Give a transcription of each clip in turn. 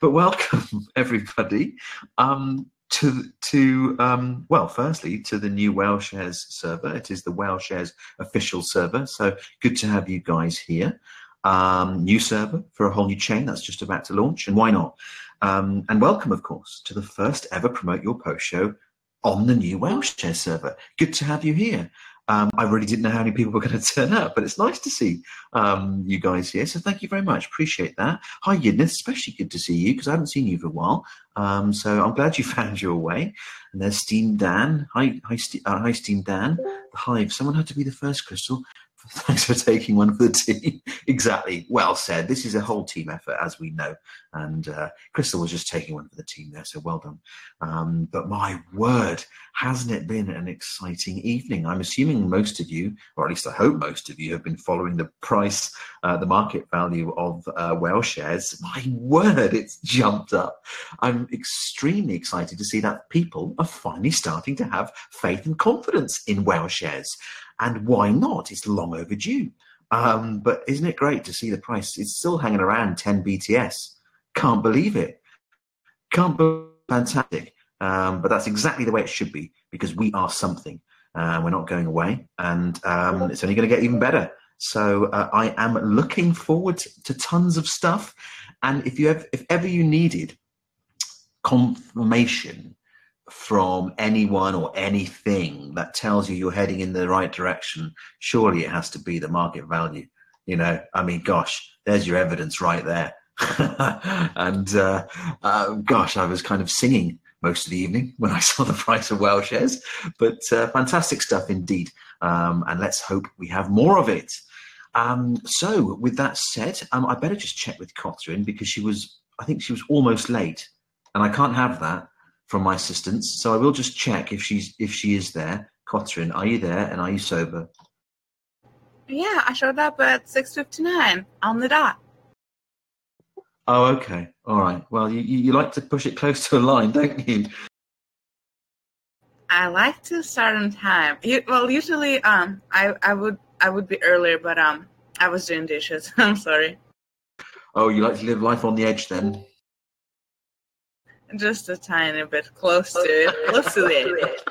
But welcome, everybody, firstly, to the new WhaleShares server. It is the WhaleShares official server, so good to have you guys here. New server for a whole new chain that's just about to launch, and why not? And welcome, of course, to the first ever Promote Your Post show on the new WhaleShares server. Good to have you here. I really didn't know how many people were going to turn up, but it's nice to see you guys here. So thank you very much. Appreciate that. Hi, Yidnith. Especially good to see you because I haven't seen you for a while. So I'm glad you found your way. And there's Steam Dan. Hi, Steam Dan. The Hive. Someone had to be the first, Crystal. Thanks for taking one for the team. Exactly. Well said. This is a whole team effort, as we know. And Crystal was just taking one for the team there, so well done. But my word, hasn't it been an exciting evening? I'm assuming most of you, or at least I hope most of you, have been following the price, the market value of WhaleShares. My word, it's jumped up. I'm extremely excited to see that people are finally starting to have faith and confidence in WhaleShares. And why not? It's long overdue. But isn't it great to see the price? It's still hanging around 10 BTS. Can't believe it. Can't believe it. Fantastic. But that's exactly the way it should be because we are something. We're not going away. And it's only going to get even better. So I am looking forward to tons of stuff. And if ever you needed confirmation from anyone or anything that tells you you're heading in the right direction, surely it has to be the market value. You know, I mean, gosh, there's your evidence right there. And gosh, I was kind of singing most of the evening when I saw the price of WhaleShares, but fantastic stuff indeed. And let's hope we have more of it. So with that said, I better just check with Catherine because I think she was almost late and I can't have that from my assistants, so I will just check if she is there. Catherine, are you there and are you sober? Yeah, I showed up at 6:59 on the dot. Oh, okay, all right. Well, you like to push it close to a line, don't you? I like to start on time. Usually, I would be earlier, but I was doing dishes. I'm sorry. Oh, you like to live life on the edge then? Just a tiny bit close to it.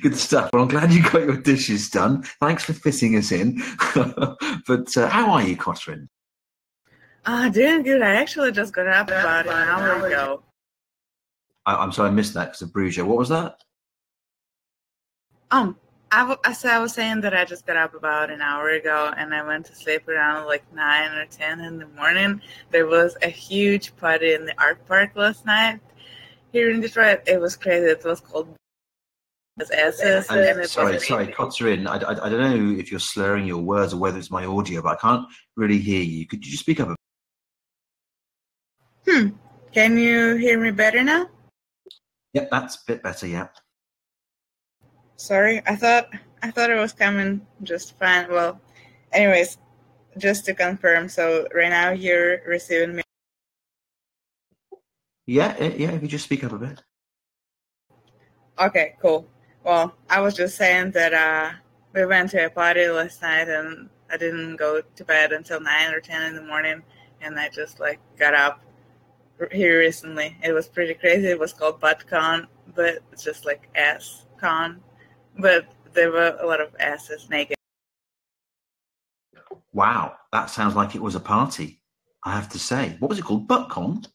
Good stuff. Well, I'm glad you got your dishes done. Thanks for fitting us in. But how are you, Catherine? Doing good. I actually just got up about an hour ago. I'm sorry I missed that because of Bruges. What was that? I was saying that I just got up about an hour ago and I went to sleep around like 9 or 10 in the morning. There was a huge party in the art park last night here in Detroit. It was crazy. It was called BitsharesTalk. Sorry, Catherine. I don't know if you're slurring your words or whether it's my audio, but I can't really hear you. Could you just speak up? Can you hear me better now? Yep, that's a bit better, yeah. Sorry, I thought it was coming just fine. Well, anyways, just to confirm, so right now you're receiving me. Yeah, if you just speak up a bit. Okay, cool. Well, I was just saying that we went to a party last night and I didn't go to bed until 9 or 10 in the morning, and I just got up here recently. It was pretty crazy. It was called ButtCon, but it's just like ass con. But there were a lot of asses naked. Wow, that sounds like it was a party, I have to say. What was it called? ButtCon?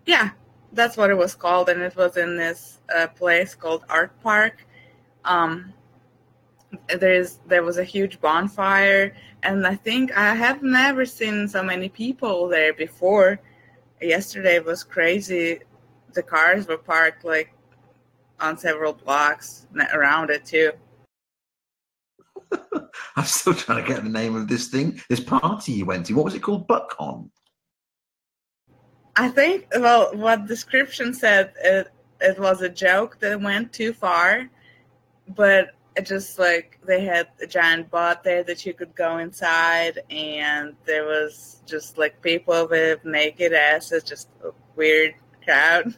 Yeah, that's what it was called, and it was in this place called Art Park. There was a huge bonfire, and I think I have never seen so many people there before. Yesterday was crazy. The cars were parked on several blocks around it too. I'm still trying to get the name of this party you went to. What was it called? ButtCon? I think, what description said, it was a joke that went too far, but it just they had a giant butt there that you could go inside, and there was just people with naked asses, just a weird crowd.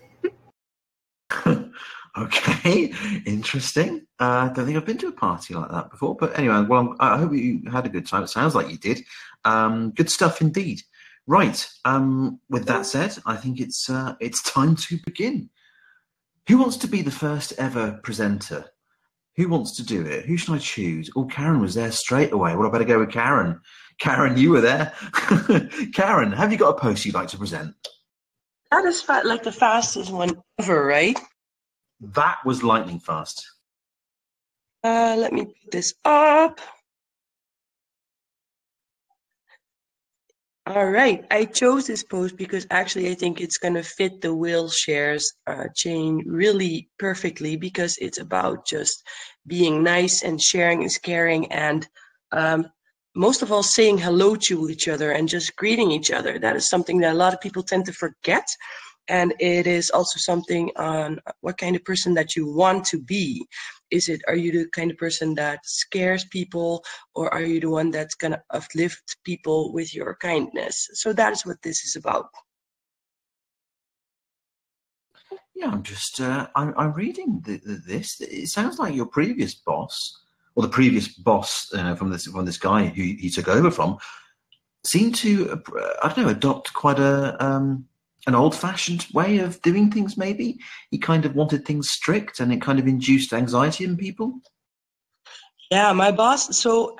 Okay, interesting. I don't think I've been to a party like that before, but anyway, well, I hope you had a good time. It sounds like you did. Good stuff indeed. Right. With that said, I think it's time to begin. Who wants to be the first ever presenter? Who wants to do it? Who should I choose? Oh, Karen was there straight away. Well, I better go with Karen. Karen, you were there. Karen, have you got a post you'd like to present? That is like the fastest one ever, right? That was lightning fast. Let me put this up. All right, I chose this post because actually I think it's going to fit the will shares chain really perfectly, because it's about just being nice and sharing is caring, and most of all saying hello to each other and just greeting each other. That is something that a lot of people tend to forget, and it is also something on what kind of person that you want to be. Are you the kind of person that scares people, or are you the one that's going to uplift people with your kindness? So that is what this is about. Yeah, I'm just I'm reading this. It sounds like your previous boss, or the previous boss from this guy who he took over from, seemed to I don't know, adopt quite an old-fashioned way of doing things. Maybe he kind of wanted things strict, and it kind of induced anxiety in people. Yeah, my boss. So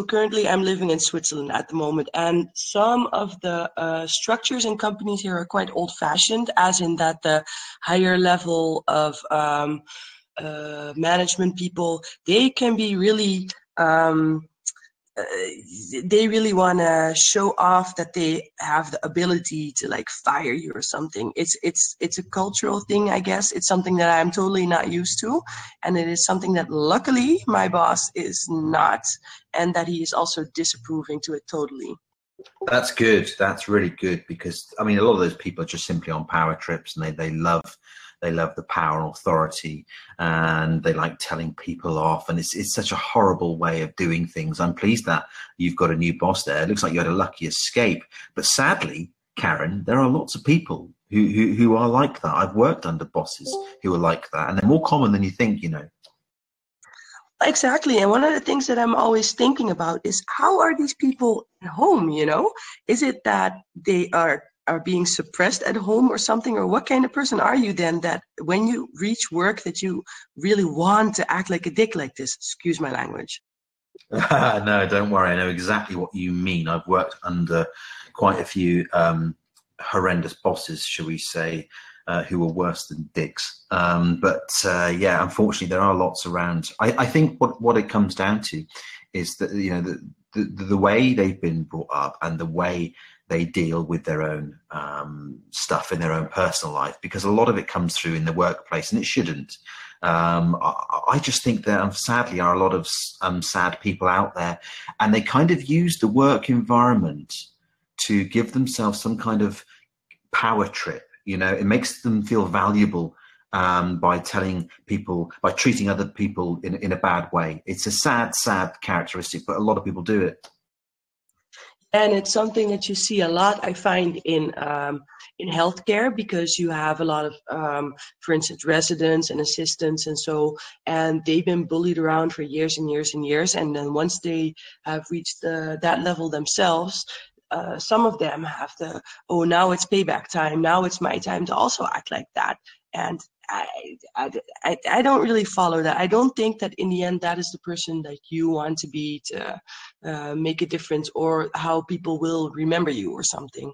currently I'm living in Switzerland at the moment, and some of the structures and companies here are quite old-fashioned, as in that the higher level of management people, they can be really they really want to show off that they have the ability to like fire you or something. It's a cultural thing, I guess. It's something that I'm totally not used to, and it is something that luckily my boss is not, and that he is also disapproving to it totally. That's good. That's really good, because I mean, a lot of those people are just simply on power trips, and they love the power and authority, and they like telling people off, and it's such a horrible way of doing things. I'm pleased that you've got a new boss there. It looks like you had a lucky escape, but sadly, Karen, there are lots of people who are like that. I've worked under bosses who are like that, and they're more common than you think, you know. Exactly. And one of the things that I'm always thinking about is, how are these people at home, you know? Is it that they are being suppressed at home or something? Or what kind of person are you then, that when you reach work that you really want to act like a dick like this? Excuse my language. No, don't worry. I know exactly what you mean. I've worked under quite a few horrendous bosses, shall we say, who were worse than dicks. Yeah, unfortunately, there are lots around. I think what it comes down to is that, you know, the way they've been brought up and the way they deal with their own stuff in their own personal life, because a lot of it comes through in the workplace, and it shouldn't. I just think there sadly are a lot of sad people out there, and they kind of use the work environment to give themselves some kind of power trip. You know, it makes them feel valuable by treating other people in a bad way. It's a sad characteristic, but a lot of people do it. And it's something that you see a lot, I find, in healthcare, because you have a lot of, for instance, residents and assistants and they've been bullied around for years and years and years. And then once they have reached that level themselves, some of them have to, oh, now it's payback time. Now it's my time to also act like that. And I don't really follow that. I don't think that in the end that is the person that you want to be to make a difference, or how people will remember you or something.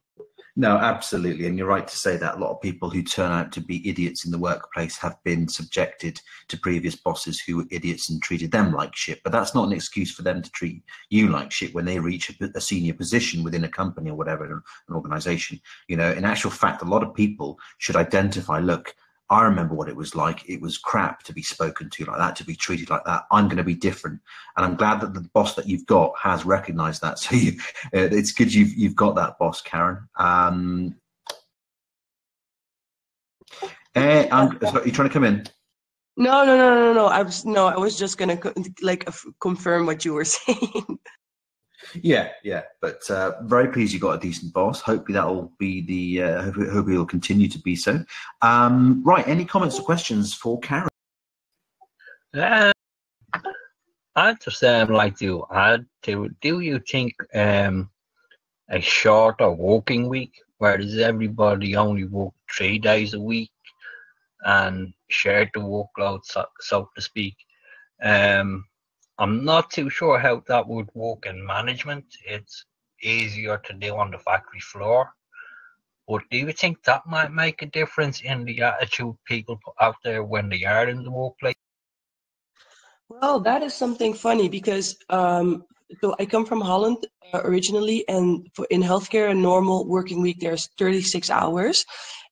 No, absolutely. And you're right to say that a lot of people who turn out to be idiots in the workplace have been subjected to previous bosses who were idiots and treated them like shit. But that's not an excuse for them to treat you like shit when they reach a senior position within a company or whatever, an organization. You know, in actual fact, a lot of people should identify, look, I remember what it was like. It was crap to be spoken to like that, to be treated like that. I'm going to be different. And I'm glad that the boss that you've got has recognized that. So it's good you've got that boss, Karen. So are you trying to come in? No. I was just going to confirm what you were saying. Yeah. But very pleased you got a decent boss. Hopefully that'll be hopefully it'll continue to be so. Right. Any comments or questions for Karen? I just like to add to. Do you think a shorter working week, where does everybody only work 3 days a week and share the workload, so to speak. I'm not too sure how that would work in management. It's easier to do on the factory floor. But do you think that might make a difference in the attitude people put out there when they are in the workplace? Well, that is something funny because so I come from Holland originally, and in healthcare, a normal working week there's 36 hours,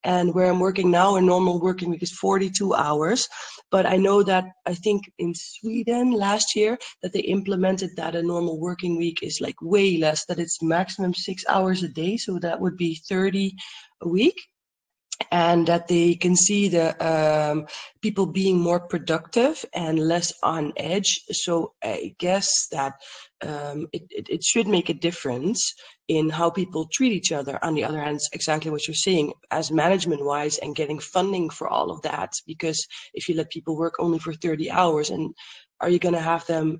and where I'm working now, a normal working week is 42 hours. But I know that I think in Sweden last year that they implemented that a normal working week is like way less, that it's maximum 6 hours a day, so that would be 30 a week. And that they can see the people being more productive and less on edge. So I guess that it should make a difference in how people treat each other. On the other hand, it's exactly what you're saying, as management-wise, and getting funding for all of that. Because if you let people work only for 30 hours, and are you going to have them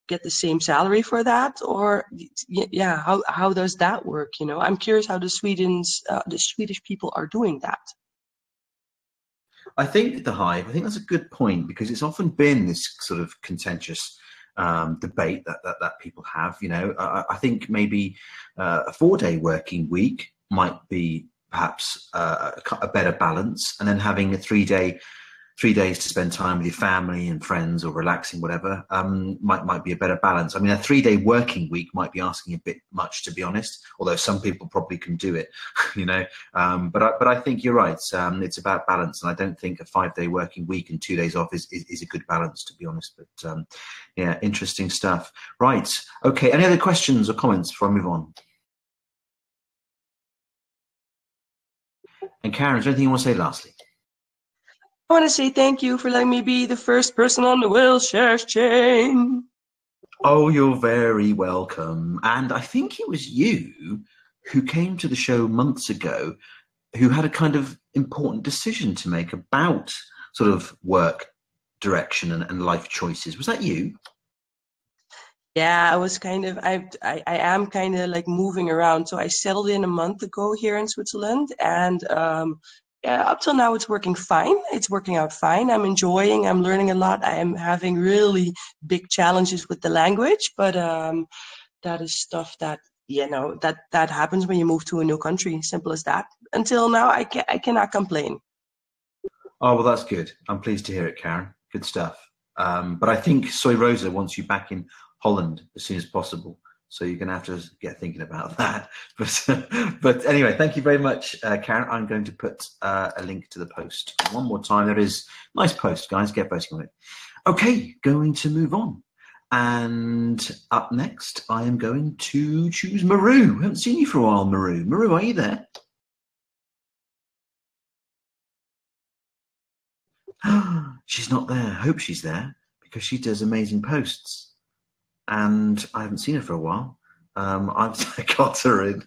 get the same salary for that? Or yeah, how does that work? You know, I'm curious how the Swedish people are doing that. I think I think that's a good point, because it's often been this sort of contentious debate that people have. You know, I think maybe a 4-day working week might be perhaps a better balance, and then having a 3 days to spend time with your family and friends or relaxing, whatever, might be a better balance. I mean, a 3-day working week might be asking a bit much, to be honest, although some people probably can do it, you know. But I think you're right. It's about balance, and I don't think a 5-day working week and 2 days off is a good balance, to be honest. But yeah, interesting stuff. Right. Okay. Any other questions or comments before I move on? And Karen, is there anything you want to say lastly? I want to say thank you for letting me be the first person on the WillShares chain. Oh, you're very welcome. And I think it was you who came to the show months ago who had a kind of important decision to make about sort of work direction and life choices. Was that you? Yeah, I was kind of, I am kind of like moving around. So I settled in a month ago here in Switzerland, and yeah, up till now it's working fine. It's working out fine. I'm learning a lot. I am having really big challenges with the language, but that is stuff that, you know, that happens when you move to a new country. Simple as that. Until now, I cannot complain. Oh, well, that's good. I'm pleased to hear it, Karen. Good stuff. But I think Soy Rosa wants you back in Holland as soon as possible. So you're going to have to get thinking about that. But anyway, thank you very much, Karen. I'm going to put a link to the post one more time. There is a nice post, guys. Get voting on it. Okay, going to move on. And up next, I am going to choose Maru. I haven't seen you for a while, Maru. Maru, are you there? She's not there. I hope she's there, because she does amazing posts. And I haven't seen her for a while. I've got her in.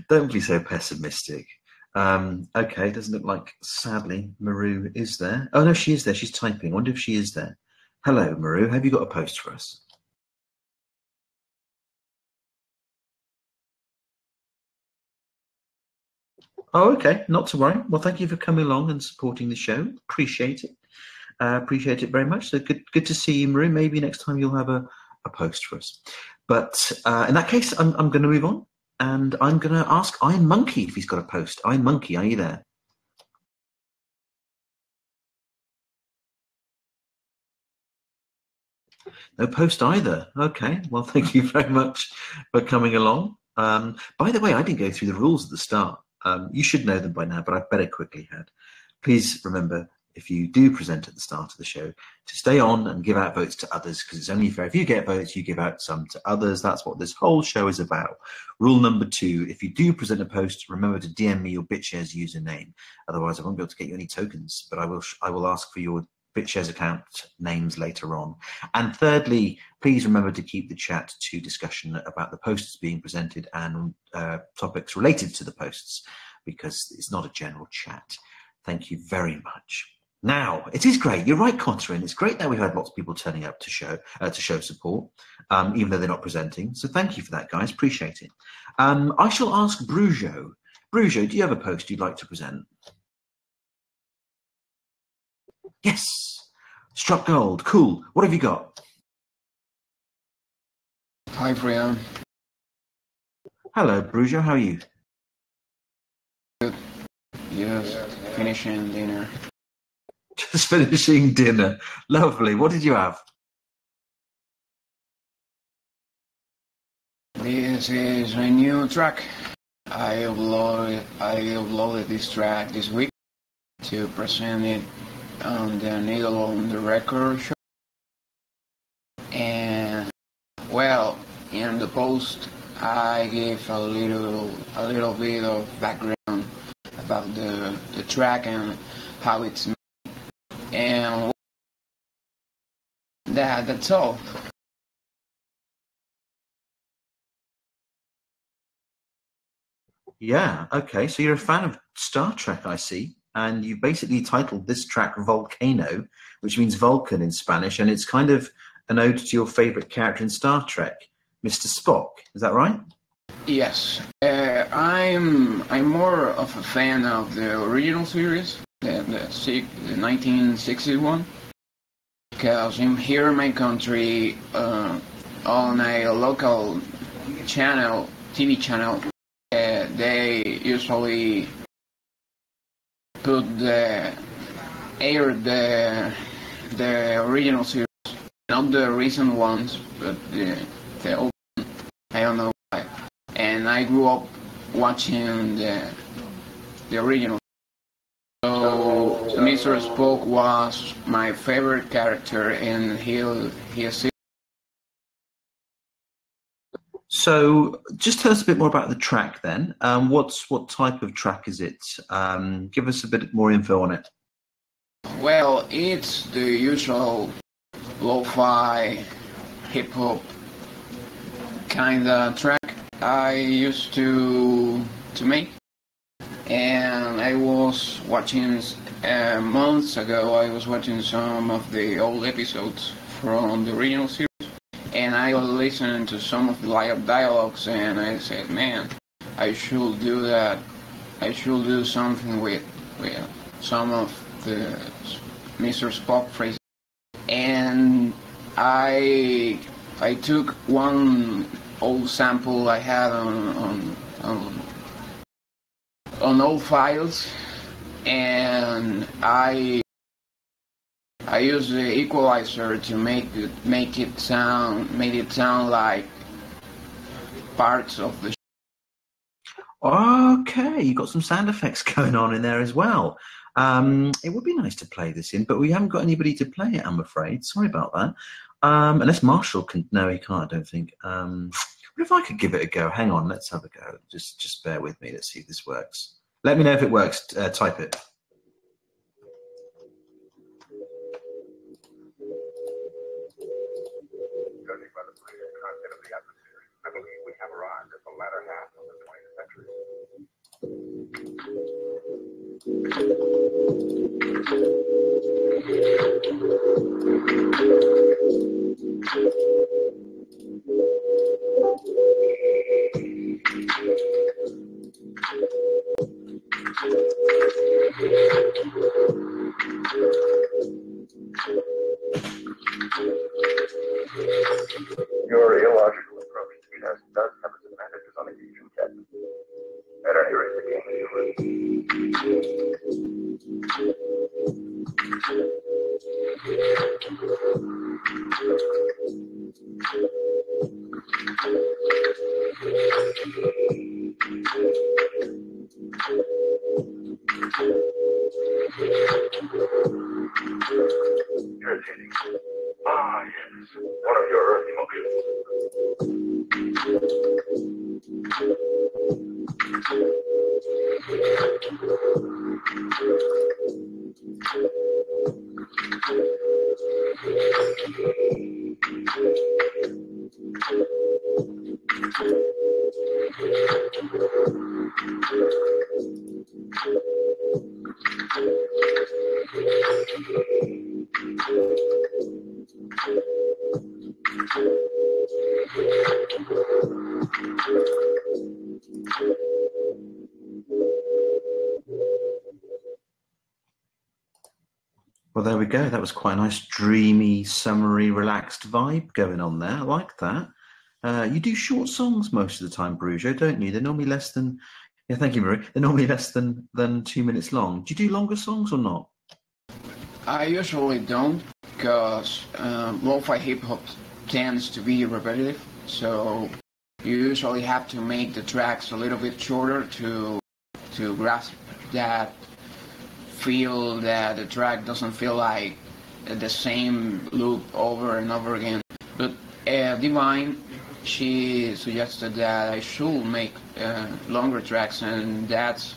Don't be so pessimistic. Okay, it doesn't look like, sadly, Maru is there. Oh, no, she is there. She's typing. I wonder if she is there. Hello, Maru. Have you got a post for us? Oh, okay. Not to worry. Well, thank you for coming along and supporting the show. Appreciate it. Appreciate it very much. So good to see you, Maru. Maybe next time you'll have a post for us. But in that case, I'm going to move on, and I'm going to ask Iron Monkey if he's got a post. Iron Monkey, are you there? No post either. Okay. Well, thank you very much for coming along. By the way, I didn't go through the rules at the start. You should know them by now, but I better quickly had. Please remember, if you do present at the start of the show, to stay on and give out votes to others, because it's only fair. If you get votes, you give out some to others. That's what this whole show is about. Rule number 2, if you do present a post, remember to DM me your BitShares username. Otherwise, I won't be able to get you any tokens, but I will ask for your BitShares account names later on. And thirdly, please remember to keep the chat to discussion about the posts being presented and topics related to the posts, because it's not a general chat. Thank you very much. Now, it is great. You're right, Catherine. It's great that we've had lots of people turning up to show support, even though they're not presenting. So thank you for that, guys. Appreciate it. I shall ask Brujo. Brujo, do you have a post you'd like to present? Yes. Struck gold. Cool. What have you got? Hi, Freedom. Hello, Brujo. How are you? Good. Yes, finishing dinner. Just finishing dinner. Lovely. What did you have? This is a new track. I uploaded this track this week to present it on the Needle on the Record show. And well, in the post, I gave a little bit of background about the track and how it's made. And that's all. Yeah, okay. So you're a fan of Star Trek, I see. And you basically titled this track Volcano, which means Vulcan in Spanish, and it's kind of an ode to your favorite character in Star Trek, Mr. Spock. Is that right? Yes. I'm more of a fan of the original series, the 1961, because here in my country, on a local channel, TV channel, they usually air the original series, not the recent ones, but the old. I don't know why. And I grew up watching the original. So Mr. Spock was my favorite character, and he's. So just tell us a bit more about the track then. What type of track is it? Give us a bit more info on it. Well, it's the usual lo-fi hip-hop kind of track I used to make. And I was watching, months ago, I was watching some of the old episodes from the original series. And I was listening to some of the live dialogues, and I said, man, I should do that. I should do something with some of the Mr. Spock phrases. And I took one old sample I had on old files, and I used the equalizer to make it sound like parts of the Okay, you got some sound effects going on in there as well. It would be nice to play this in, but we haven't got anybody to play it, I'm afraid. Sorry about that. Unless Marshall can. No, he can't, I don't think. What if I could give it a go? Hang on, let's have a go. Just bear with me. Let's see if this works. Let me know if it works. Type it. Judging by the previous content of the atmosphere, I believe we have arrived at the latter half of the 20th century. Your illogical approach to test does have its advantages on occasion, Captain. At any rate, the game is irritating. Ah, yes. One of your earth Well, there we go. That was quite a nice, dreamy, summery, relaxed vibe going on there. I like that. You do short songs most of the time, Brujo, don't you? They're normally less than, yeah, thank you, Marie. They're normally less than 2 minutes long. Do you do longer songs or not? I usually don't, because lo-fi hip-hop tends to be repetitive, so you usually have to make the tracks a little bit shorter to grasp that feel, that the track doesn't feel like the same loop over and over again. But Divine, she suggested that I should make longer tracks, and that's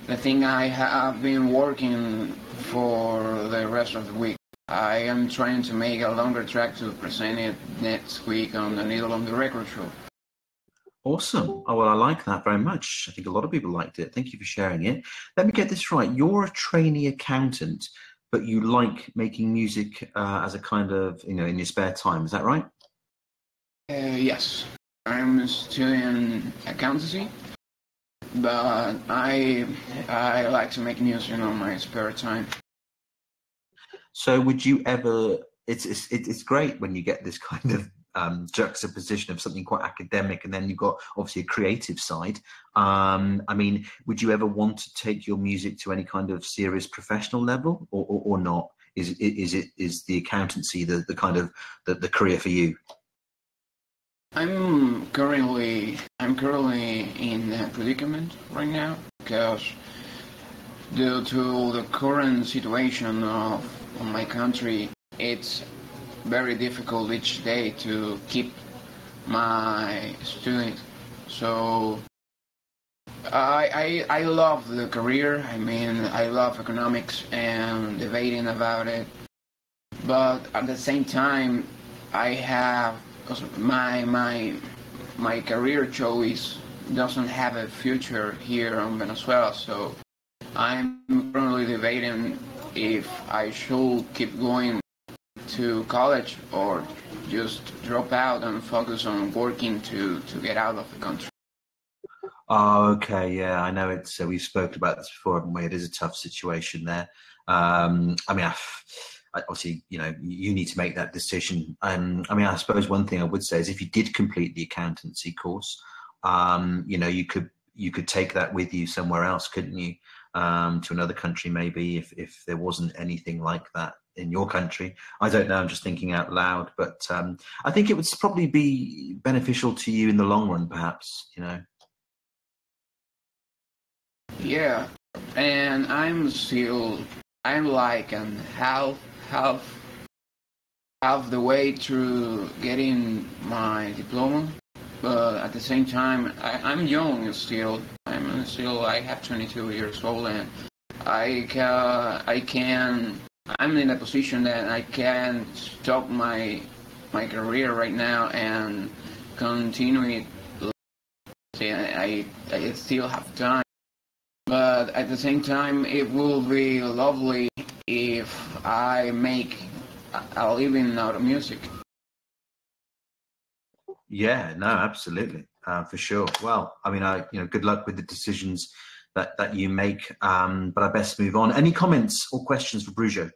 the thing I have been working for the rest of the week. I am trying to make a longer track to present it next week on the Needle on the Record show. Awesome. Oh, well, I like that very much. I think a lot of people liked it. Thank you for sharing it. Let me get this right. You're a trainee accountant, but you like making music as a kind of, in your spare time. Is that right? Yes. I'm studying accountancy, but I like to make music on my spare time. So would you ever, it's great when you get this kind of juxtaposition of something quite academic, and then you've got obviously a creative side. I mean, would you ever want to take your music to any kind of serious professional level, or not? Is the accountancy the kind of the career for you? I'm currently in a predicament right now, because due to the current situation of my country, it's very difficult each day to keep my students. So I love the career. I mean, I love economics and debating about it. But at the same time, I have my career choice doesn't have a future here in Venezuela. So I'm currently debating if I should keep going to college or just drop out and focus on working to get out of the country. Oh, okay, yeah, I know it's. We've spoken about this before, haven't we? It is a tough situation there. I mean, obviously, you need to make that decision. I mean, I suppose one thing I would say is if you did complete the accountancy course, you could take that with you somewhere else, couldn't you? To another country, maybe, if there wasn't anything like that in your country. I don't know, I'm just thinking out loud, but I think it would probably be beneficial to you in the long run, perhaps, Yeah, and I'm like half the way through getting my diploma, but at the same time, I'm young still. I have 22 years old, and I'm in a position that I can stop my career right now and continue it. I still have time, but at the same time, it will be lovely if I make a living out of music. Yeah, no, absolutely, for sure. Well, I mean, good luck with the decisions that you make, but I best move on. Any comments or questions for Brujo?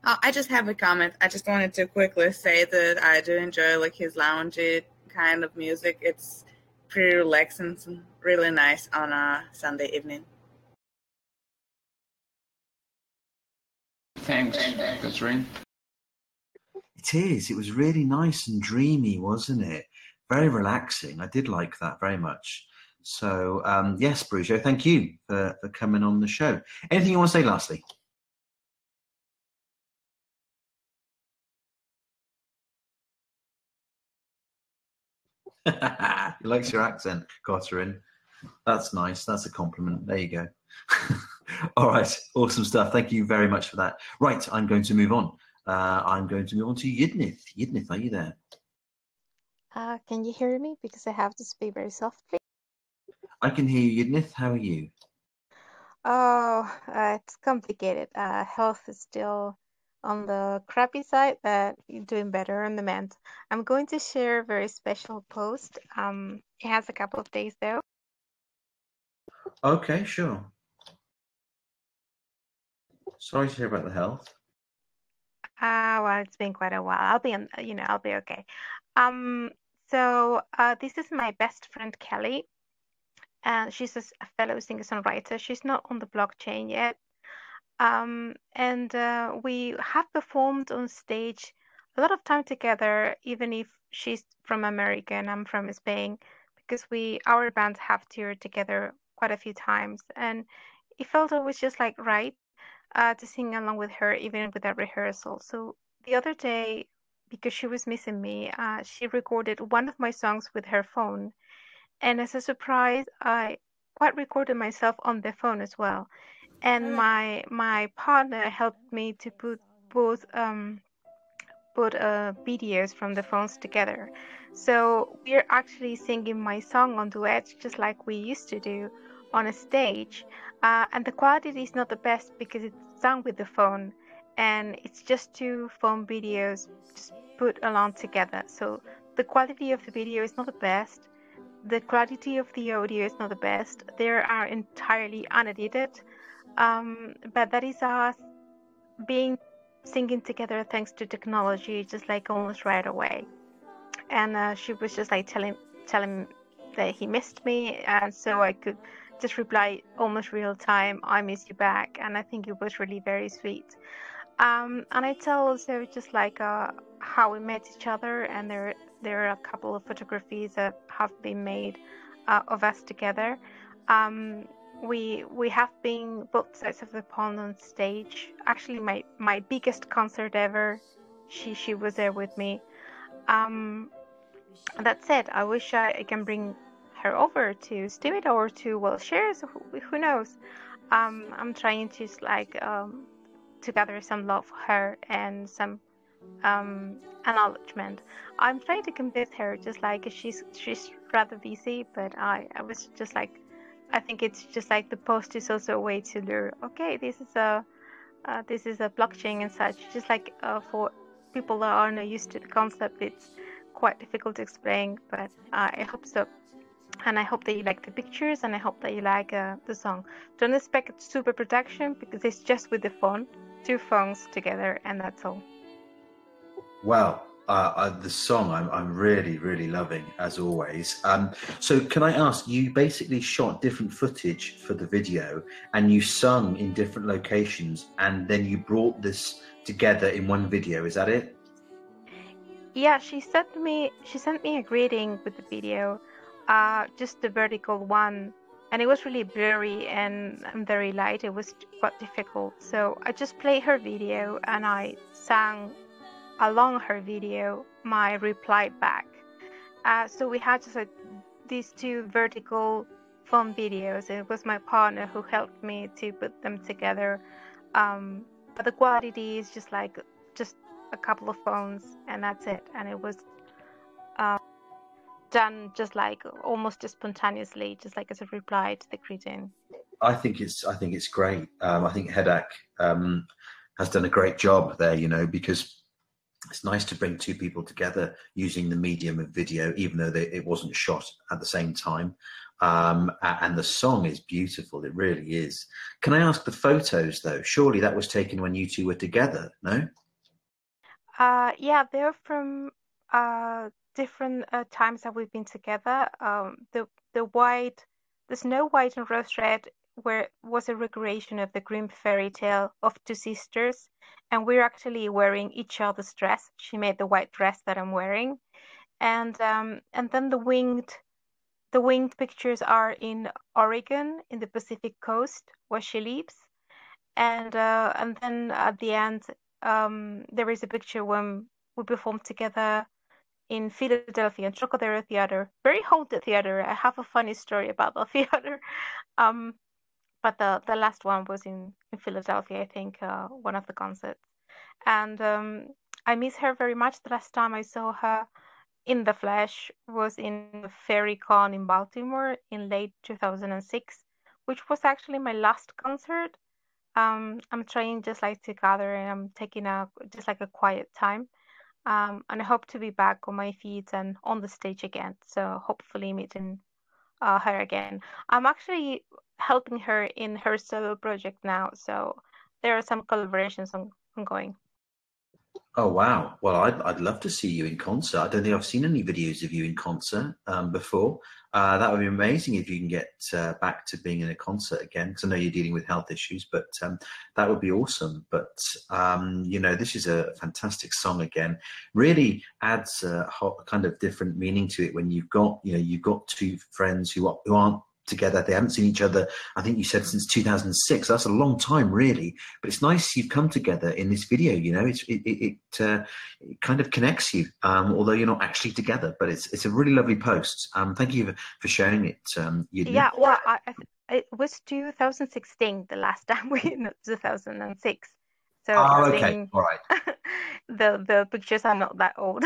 I just have a comment. I just wanted to quickly say that I do enjoy his loungy kind of music. It's pretty relaxing and really nice on a Sunday evening. Thanks, Catherine. It is. It was really nice and dreamy, wasn't it? Very relaxing. I did like that very much. So, yes, Brujo, thank you for coming on the show. Anything you want to say lastly? He likes your accent, Catherine. That's nice. That's a compliment. There you go. All right. Awesome stuff. Thank you very much for that. Right. I'm going to move on. I'm going to move on to Yidnith. Yidnith, are you there? Can you hear me? Because I have to speak very softly. I can hear you, Nith. How are you? Oh, it's complicated. Health is still on the crappy side, but doing better on the mend. I'm going to share a very special post. It has a couple of days though. Okay, sure. Sorry to hear about the health. Well, it's been quite a while. I'll be I'll be okay. So this is my best friend Kelly, and she's a fellow singer-songwriter. She's not on the blockchain yet. And we have performed on stage a lot of time together, even if she's from America and I'm from Spain, because our bands have toured together quite a few times, and it felt always just like right to sing along with her, even with a rehearsal. So the other day, because she was missing me, she recorded one of my songs with her phone, and as a surprise, I quite recorded myself on the phone as well. And my partner helped me to put both videos from the phones together. So we're actually singing my song on duets just like we used to do on a stage. And the quality is not the best because it's sung with the phone, and it's just two phone videos just put along together. So the quality of the video is not the best. The quality of the audio is not the best. They are entirely unedited. But that is us singing together thanks to technology, just like almost right away. And she was just like telling that he missed me, and so I could just reply almost real time, "I miss you back," and I think it was really very sweet. And I tell also just like how we met each other, and there are a couple of photographies that have been made of us together. We have been both sides of the pond on stage. Actually, my biggest concert ever. She was there with me. That said, I wish I can bring her over to Steamit or to shares. Who knows? I'm trying to to gather some love for her and some acknowledgement. I'm trying to convince her, just like she's rather busy, but I was just like, I think it's just like the post is also a way to lure. Okay, this is a blockchain and such. Just like for people that are not used to the concept, it's quite difficult to explain. But I hope so. And I hope that you like the pictures, and I hope that you like the song. Don't expect super production because it's just with the phone, two phones together, and that's all. Wow. The song I'm really loving, as always. So can I ask, you basically shot different footage for the video and you sung in different locations, and then you brought this together in one video, is that it? Yeah, she sent me a greeting with the video, just the vertical one, and it was really blurry and very light. It was quite difficult. So I just played her video and I sang along her video my reply back. So we had just these two vertical phone videos, and it was my partner who helped me to put them together. But the quality is just a couple of phones, and that's it. And it was done just like almost spontaneously, just like as a reply to the greeting. I think it's great. I think Hedak has done a great job there, because it's nice to bring two people together using the medium of video, even though it wasn't shot at the same time. And the song is beautiful. It really is. Can I ask the photos, though? Surely that was taken when you two were together, no? Yeah, they're from different times that we've been together. The Snow White and Rose Red was a recreation of the Grimm fairy tale of two sisters, and we're actually wearing each other's dress. She made the white dress that I'm wearing, and then the winged pictures are in Oregon, in the Pacific Coast, where she lives, and then at the end, there is a picture when we performed together in Philadelphia and Trocadero Theater, very haunted theater. I have a funny story about the theater. But the last one was in Philadelphia, I think, one of the concerts. And I miss her very much. The last time I saw her, in the flesh was in the FairyCon in Baltimore in late 2006, which was actually my last concert. I'm trying just like to gather, and I'm taking just like a quiet time. And I hope to be back on my feet and on the stage again. So hopefully meeting her again. I'm actually helping her in her solo project now, so there are some collaborations ongoing. Oh wow! Well, I'd love to see you in concert. I don't think I've seen any videos of you in concert before. That would be amazing if you can get back to being in a concert again. Because I know you're dealing with health issues, but that would be awesome. But you know, this is a fantastic song again. Really adds a kind of different meaning to it when you've got two friends who aren't together. They haven't seen each other, I think you said, since 2006. That's a long time, really. But it's nice you've come together in this video. You know, it kind of connects you, although you're not actually together. But it's a really lovely post. Thank you for sharing it. Yeah, well, it was 2016 the last time not 2006. So oh, it's okay, been all right. the pictures are not that old.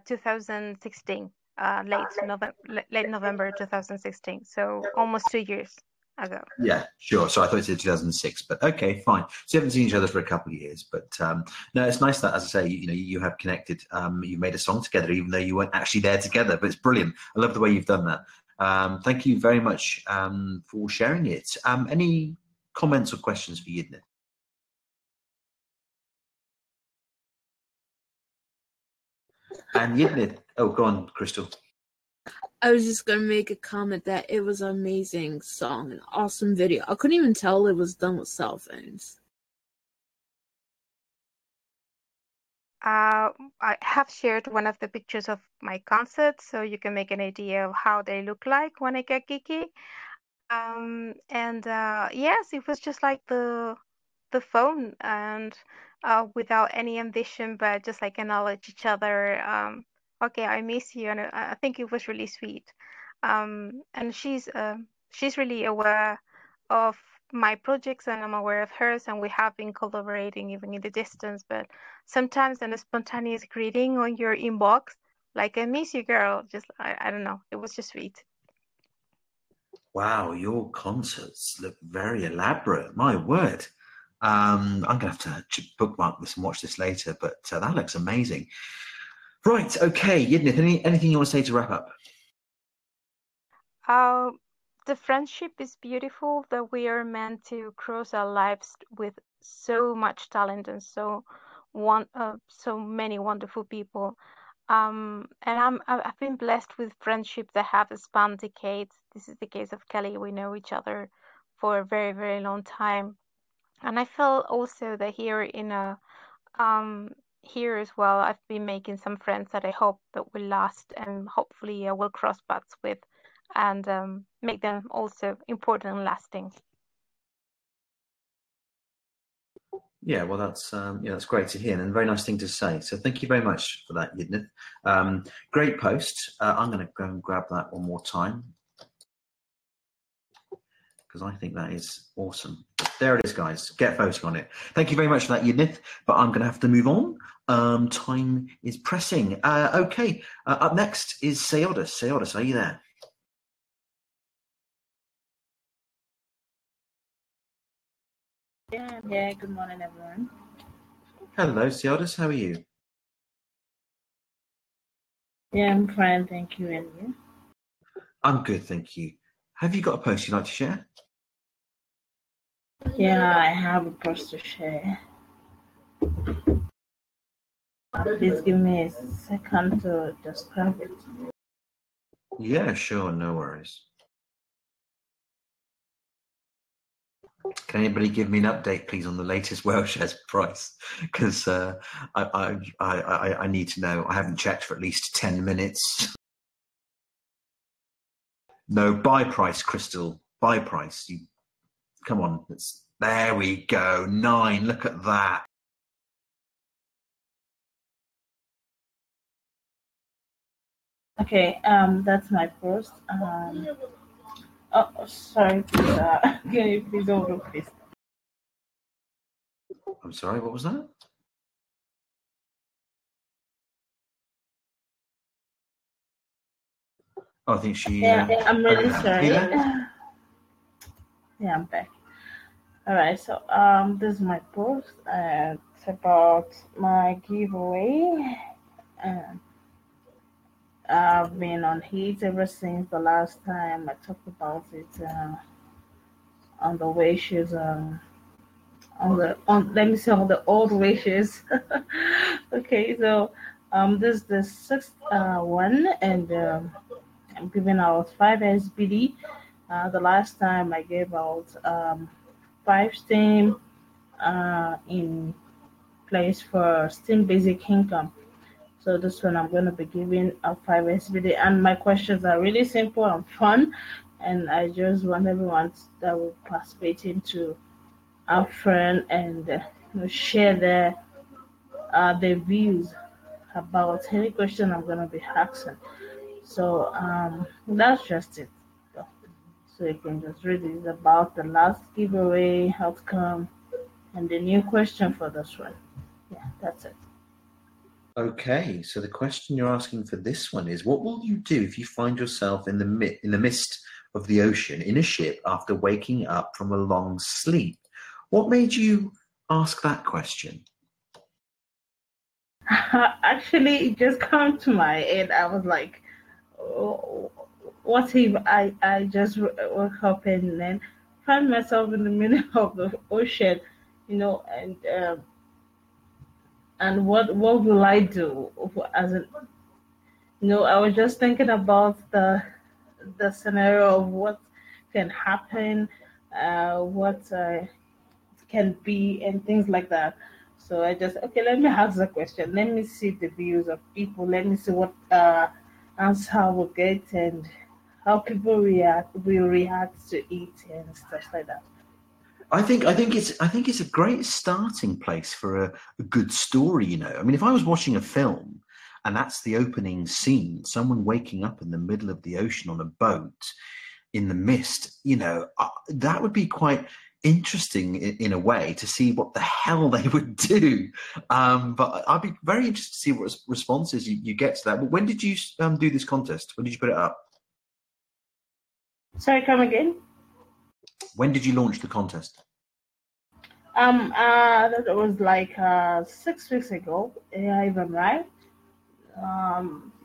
2016. Late November 2016, so almost 2 years ago. Yeah, sure. So I thought it said 2006, but okay, fine. So you haven't seen each other for a couple of years, but no, it's nice that, as I say, you have connected. You've made a song together, even though you weren't actually there together. But it's brilliant. I love the way you've done that. Thank you very much for sharing it. Any comments or questions for Yidnith? And Yidnith, oh, go on, Crystal. I was just going to make a comment that it was an amazing song, an awesome video. I couldn't even tell it was done with cell phones. I have shared one of the pictures of my concert, so you can make an idea of how they look like when I get geeky. Yes, it was just like the phone, and without any ambition, but just like acknowledge each other. Okay, I miss you, and I think it was really sweet. And she's really aware of my projects, and I'm aware of hers, and we have been collaborating even in the distance. But sometimes a spontaneous greeting on your inbox, like "I miss you, girl," just I don't know, it was just sweet. Wow, your concerts look very elaborate. My word. I'm going to have to bookmark this and watch this later, but that looks amazing. Right, okay, Yidnith, anything you want to say to wrap up? The friendship is beautiful, that we are meant to cross our lives with so much talent and so many wonderful people. And I've been blessed with friendships that have spanned decades. This is the case of Kelly. We know each other for a very, very long time. And I feel also that here as well, I've been making some friends that I hope that will last, and hopefully I will cross paths with, and make them also important and lasting. Yeah, well, that's great to hear, and a very nice thing to say. So thank you very much for that, Yidnith. Great post. I'm going to go and grab that one more time, because I think that is awesome. There it is, guys. Get voting on it. Thank you very much for that, Yidnith. But I'm going to have to move on. Time is pressing. Okay. Up next is Seodis. Seodis, are you there? Yeah, good morning, everyone. Hello, Seodis. How are you? Yeah, I'm fine, thank you. And you? I'm good, thank you. Have you got a post you'd like to share? Yeah, I have a post to share. Please give me a second to describe it. Yeah, sure, no worries. Can anybody give me an update, please, on the latest Welsh's price? Because I need to know. I haven't checked for at least 10 minutes. No, buy price, Crystal. Buy price. Come on. There we go. 9. Look at that. Okay, that's my post. Oh, sorry, please. Can you please hold on, please? I'm sorry, what was that? Oh, I think she. Yeah, I'm really Are sorry. you there? Yeah, I'm back. All right, so this is my post. It's about my giveaway. And I've been on heat ever since the last time I talked about it on the wishes on let me see on the old wishes. Okay, so this is the sixth one, and I'm giving out 5 SBD. The last time I gave out 5 Steam in place for Steam Basic Income. So this one I'm going to be giving a 5 SBD, and my questions are really simple and fun, and I just want everyone that will participate in to have fun and share their views about any question I'm going to be asking. So that's just it. So you can just read it about the last giveaway outcome and the new question for this one. Yeah, that's it. Okay, so the question you're asking for this one is: what will you do if you find yourself in the midst of the ocean in a ship after waking up from a long sleep? What made you ask that question? Actually, it just came to my head. I was like, oh, what if I just woke up and then find myself in the middle of the ocean, and what will I do? As in, I was just thinking about the scenario of what can happen, what can be, and things like that. So I just let me ask the question. Let me see the views of people. Let me see what answer we'll get and how people will react to it and stuff like that. I think it's a great starting place for a good story. I mean, if I was watching a film and that's the opening scene, someone waking up in the middle of the ocean on a boat in the mist, that would be quite interesting in a way to see what the hell they would do. But I'd be very interested to see what responses you get to that. But when did you do this contest? When did you put it up? Sorry, come again? When did you launch the contest? That was like 6 weeks ago, if I'm right.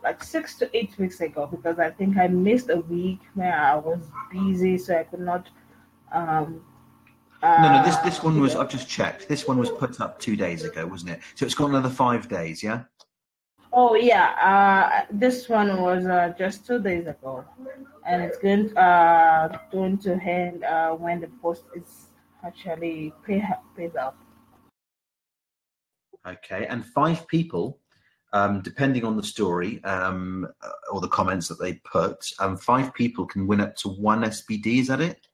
Like 6 to 8 weeks ago, because I think I missed a week where I was busy, so I could not. No, this one was. I've just checked. This one was put up 2 days ago, wasn't it? So it's got another 5 days, yeah. Oh yeah, this one was just 2 days ago, and it's going to end when the post is actually pays out. Okay, and 5 people, depending on the story or the comments that they put, 5 people can win up to 1 SBD. Is that it?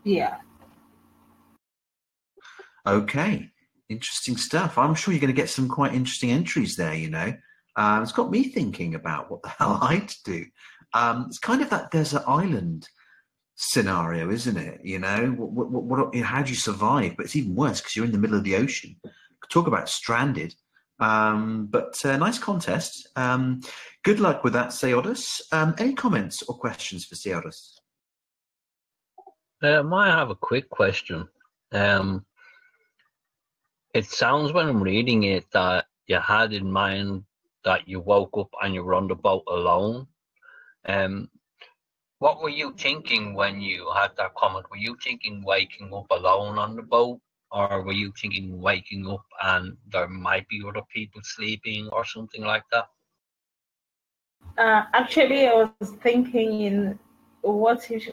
Yeah. Okay, interesting stuff. I'm sure you're going to get some quite interesting entries there. It's got me thinking about what the hell I'd do. It's kind of that desert island scenario, isn't it? How do you survive? But it's even worse because you're in the middle of the ocean. Talk about stranded. But nice contest. Good luck with that, Seodus. Any comments or questions for Seodus? I have a quick question. It sounds when I'm reading it that you had in mind that you woke up and you were on the boat alone. What were you thinking when you had that comment? Were you thinking waking up alone on the boat, or were you thinking waking up and there might be other people sleeping or something like that? Actually, I was thinking, what if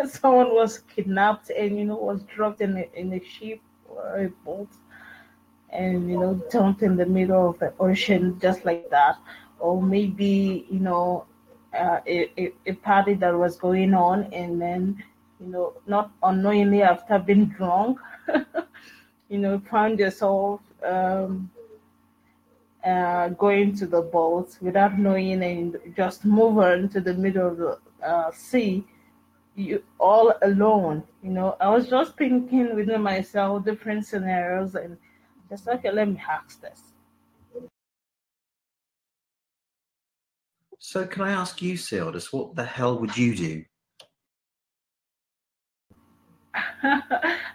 someone was kidnapped and was dropped in a ship or a boat, and dumped in the middle of the ocean just like that, or maybe a party that was going on, and then not unknowingly after being drunk, found yourself going to the boat without knowing and just move on to the middle of the sea, you all alone. I was just thinking within myself different scenarios, and just okay, let me ask this. So can I ask you, Seodis, what the hell would you do?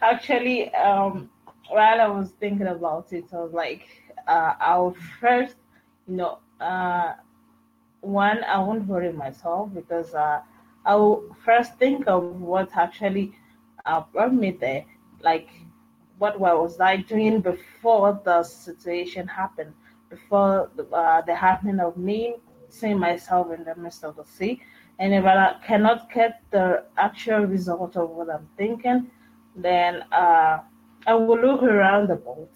Actually, while I was thinking about it, I was like, I'll first, you know, one, I won't worry myself because I will first think of what actually brought me there. Like, what was I doing before the situation happened, before the happening of me seeing myself in the midst of the sea. And if I cannot get the actual result of what I'm thinking, then I will look around the boat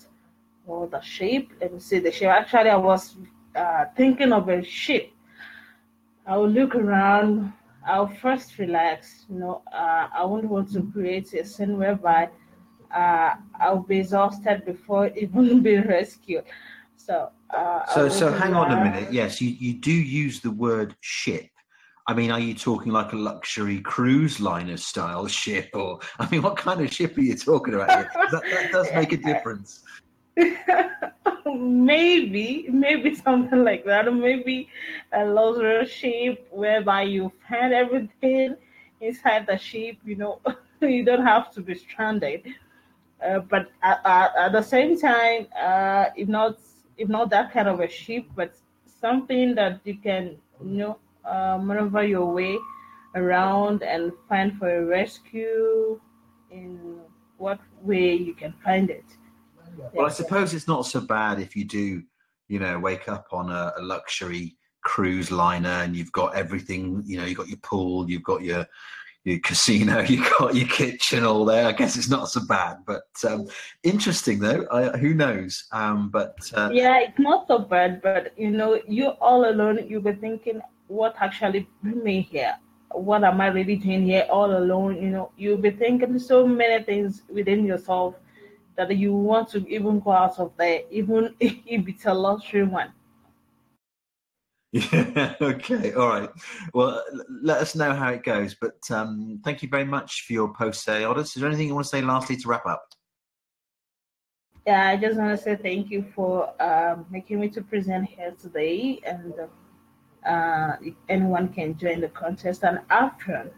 or the shape. Let me see the shape. Actually, I was thinking of a ship. I will look around. I'll first relax. I won't want to create a scene whereby I'll be exhausted before even being rescued. So I'll So look hang on a around. minute. Yes, you do use the word ship. I mean, are you talking like a luxury cruise liner style ship, or I mean, what kind of ship are you talking about here? That does make a difference. Maybe something like that, or maybe a luxury ship whereby you find everything inside the ship. You don't have to be stranded. But at the same time, if not that kind of a ship, but something that you can maneuver your way around and find for a rescue. In what way you can find it? Well, I suppose it's not so bad if you do, wake up on a luxury cruise liner and you've got everything. You've got your pool, you've got your casino, you've got your kitchen all there. I guess it's not so bad, but interesting though. Who knows? Yeah, it's not so bad, but you all alone, you'll be thinking, what actually bring me here? What am I really doing here all alone? You'll be thinking so many things within yourself that you want to even go out of there, even if it's a luxury one. Yeah. Okay. All right. Well, let us know how it goes. But thank you very much for your post, Seodis. Is there anything you want to say lastly to wrap up? Yeah, I just want to say thank you for making me to present here today, and if anyone can join the contest and after.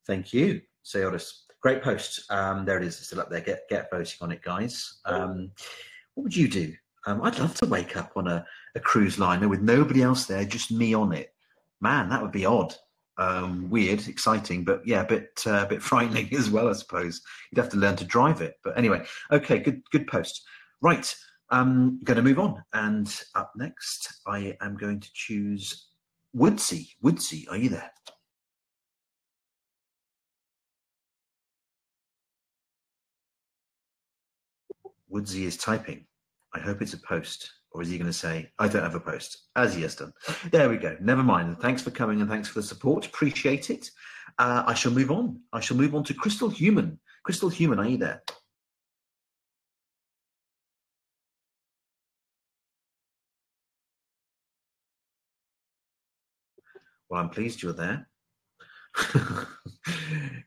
Thank you, Seodis. Great post. There it is. It's still up there. Get voting on it, guys. What would you do? I'd love to wake up on a cruise liner with nobody else there, just me on it. Man, that would be odd. Weird, exciting, but yeah, a bit frightening as well, I suppose. You'd have to learn to drive it. But anyway, okay, good post. Right, I'm going to move on. And up next, I am going to choose Woodsy. Woodsy, are you there? Woodsy is typing. I hope it's a post. Or is he going to say, I don't have a post, as he has done? There we go. Never mind. Thanks for coming and thanks for the support. Appreciate it. I shall move on. I shall move on to Crystal Human. Crystal Human, are you there? Well, I'm pleased you're there. Is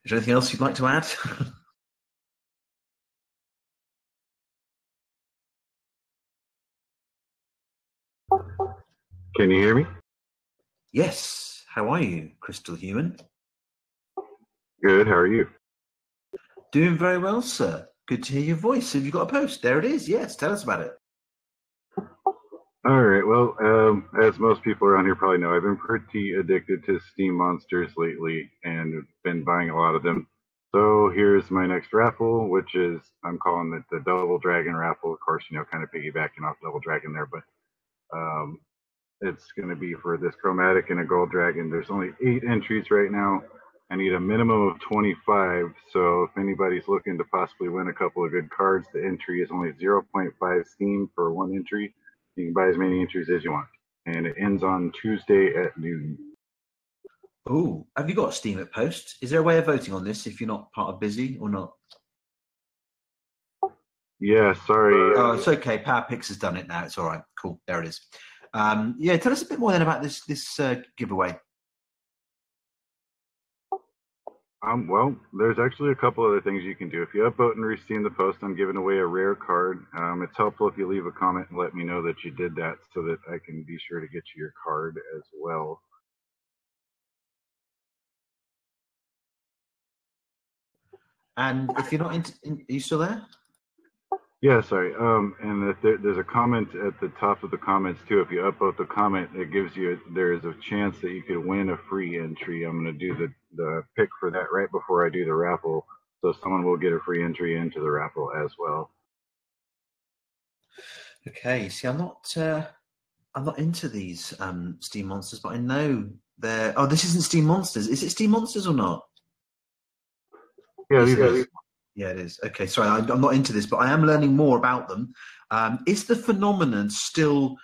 there anything else you'd like to add? Can you hear me? Yes. How are you, Crystal Human? Good. How are you? Doing very well, sir. Good to hear your voice. Have you got a post? There it is. Yes. Tell us about it. All right. Well, as most people around here probably know, I've been pretty addicted to Steam Monsters lately and been buying a lot of them. So here's my next raffle, which is, I'm calling it the Double Dragon raffle. Of course, kind of piggybacking off Double Dragon there, but it's going to be for this chromatic and a gold dragon. There's only 8 entries right now. I need a minimum of 25. So if anybody's looking to possibly win a couple of good cards, the entry is only 0.5 Steam for 1 entry. You can buy as many entries as you want. And it ends on Tuesday at noon. Oh, have you got Steam at post? Is there a way of voting on this if you're not part of Busy or not? Yeah, sorry. Oh, it's okay. PowerPix has done it now. It's all right. Cool. There it is. Yeah, tell us a bit more then about this giveaway. Well, there's actually a couple other things you can do. If you upvote and re-steam the post, I'm giving away a rare card. It's helpful if you leave a comment and let me know that you did that so that I can be sure to get you your card as well. And if you're not are you still there? Yeah, sorry. And if there's a comment at the top of the comments too. If you upvote the comment, it gives you there is a chance that you could win a free entry. I'm going to do the pick for that right before I do the raffle, so someone will get a free entry into the raffle as well. Okay. See, I'm not into these Steam Monsters, but I know they're. Oh, this isn't Steam Monsters. Is it Steam Monsters or not? Yeah, these are. Yeah, it is. Okay, sorry, I'm not into this, but I am learning more about them. Is the phenomenon still,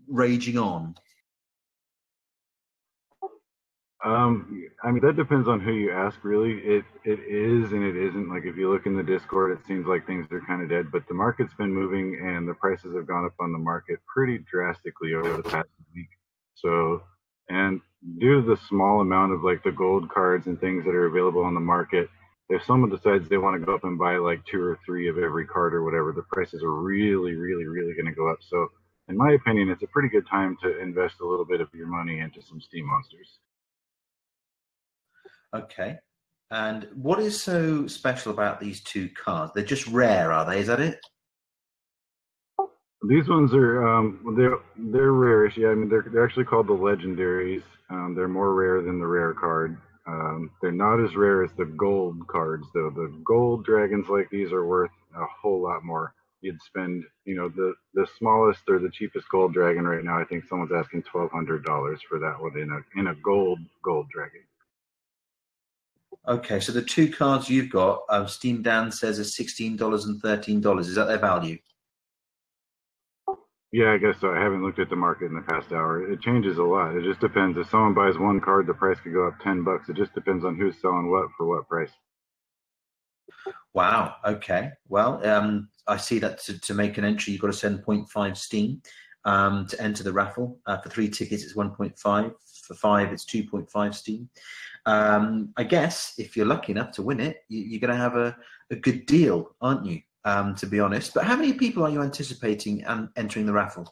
raging on? I mean, that depends on who you ask, really. It is and it isn't. Like, if you look in the Discord, it seems like things are kind of dead, but the market's been moving and the prices have gone up on the market pretty drastically over the past week. So, and due to the small amount of like the gold cards and things that are available on the market, if someone decides they want to go up and buy like 2 or 3 of every card or whatever, the prices are really, really, really going to go up. So, in my opinion, it's a pretty good time to invest a little bit of your money into some Steam Monsters. Okay. And what is so special about these 2 cards? They're just rare, are they? Is that it? These ones are they're rarish. Yeah, I mean they're actually called the legendaries. They're more rare than the rare card. They're not as rare as the gold cards, though. The gold dragons like these are worth a whole lot more. You'd spend, the smallest or the cheapest gold dragon right now. I think someone's asking $1,200 for that one in a gold dragon. Okay, so the 2 cards you've got, Steam Dan says are $16 and $13. Is that their value? Yeah, I guess so. I haven't looked at the market in the past hour. It changes a lot. It just depends. If someone buys one card, the price could go up $10. It just depends on who's selling what for what price. Wow. Okay. Well, I see that to make an entry, you've got to send 0.5 Steam to enter the raffle. For 3 tickets, it's 1.5. For 5, it's 2.5 Steam. I guess if you're lucky enough to win it, you're going to have a good deal, aren't you? To be honest. But how many people are you anticipating entering the raffle?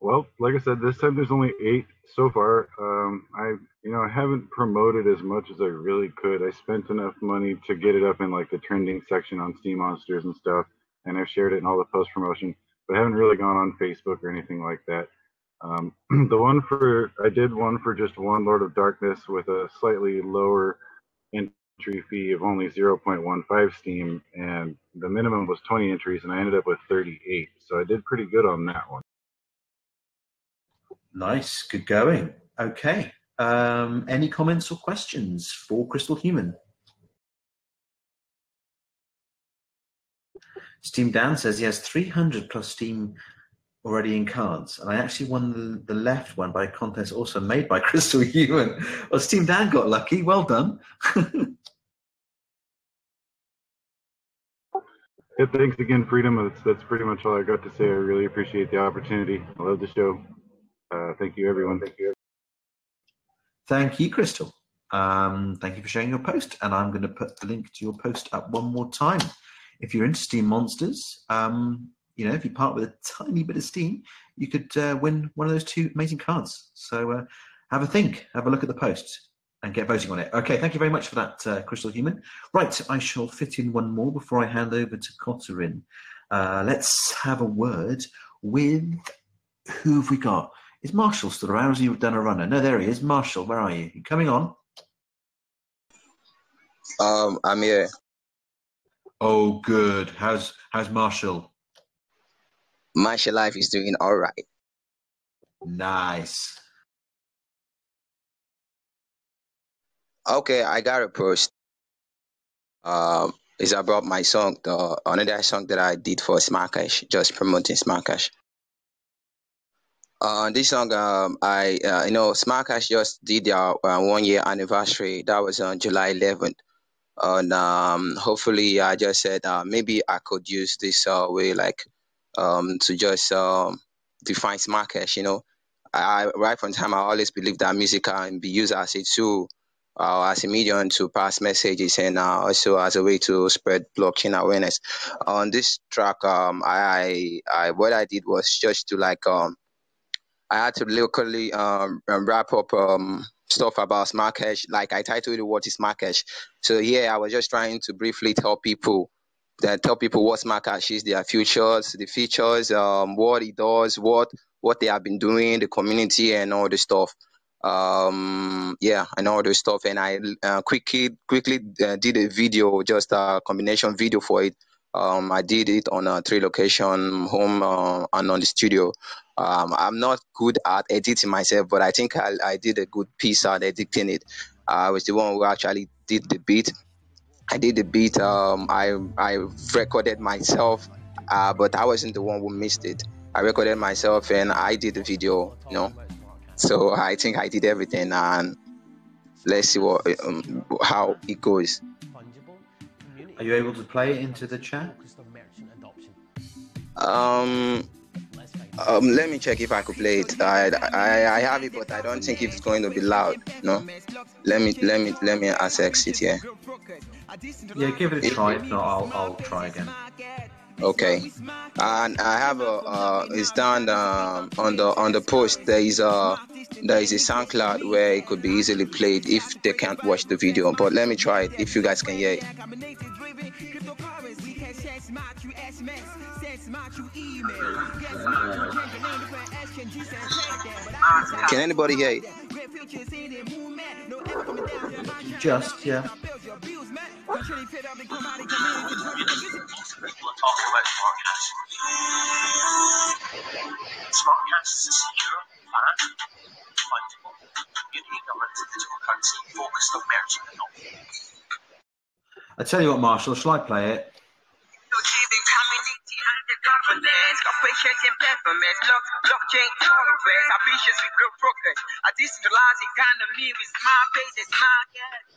Well, like I said, this time there's only 8 so far. I haven't promoted as much as I really could. I spent enough money to get it up in like the trending section on Steam Monsters and stuff, and I've shared it in all the post promotion, but I haven't really gone on Facebook or anything like that. I did one for just one Lord of Darkness with a slightly lower entry fee of only 0.15 Steam, and the minimum was 20 entries, and I ended up with 38. So I did pretty good on that one. Nice, good going. Okay. Any comments or questions for Crystal Human? Steam Dan says he has 300 plus Steam already in cards, and I actually won the left one by a contest also made by Crystal Human. Well, Steam Dan got lucky. Well done. Yeah, thanks again, Freedom. That's pretty much all I got to say. I really appreciate the opportunity. I love the show. Thank you, everyone. Thank you, Crystal. Thank you for sharing your post, and I'm going to put the link to your post up one more time. If you're into Steam Monsters, if you part with a tiny bit of Steam, you could win one of those 2 amazing cards. So have a look at the post, and get voting on it. Okay, thank you very much for that, Crystal Human. Right, I shall fit in one more before I hand over to Cotterin. Let's have a word with, who have we got? Is Marshall still around, or has he done a runner? No, there he is. Marshall, where are you? You coming on? I'm here. Oh, good. How's Marshall? Martial life is doing all right. Nice. Okay, I got a post. It's about my song, another song that I did for Smartcash, just promoting Smartcash. This song, Smartcash just did their 1-year anniversary. That was on July 11th. And hopefully, I just said maybe I could use this way, to just define Smartcash. I right from time I always believe that music can be used as a tool as a medium to pass messages and also as a way to spread blockchain awareness. On this track, I what I did was just to I had to locally wrap up stuff about smart cash. Like I titled it, "What is smart cash?" So I was just trying to briefly tell people what smart cash is, their features, what it does, what they have been doing, the community, and all the stuff. And all the stuff. And I quickly did a video, just a combination video for it. I did it on 3 location, home and on the studio. I'm not good at editing myself, but I think I did a good piece at editing it. I was the one who actually did the beat. I did the beat. I recorded myself, but I wasn't the one who mixed it. I recorded myself and I did the video. So I think I did everything, and let's see how it goes. Are you able to play it into the chat? Let me check if I could play it. I have it, but I don't think it's going to be loud. No. Let me access it here. Yeah, give it a try. If not, I'll try again. Okay. And I have it's down on the post. There is a SoundCloud where it could be easily played if they can't watch the video. But let me try it if you guys can hear it. Can anybody hear it? Just, yeah. SmartCash is a secure, fast, fungible, community-governed digital currency focused on merging the knowledge. I tell you what, Marshall, shall I play it? Blockchain tolerance, ambitious with good progress. A decentralized economy with smart faces, smart cash.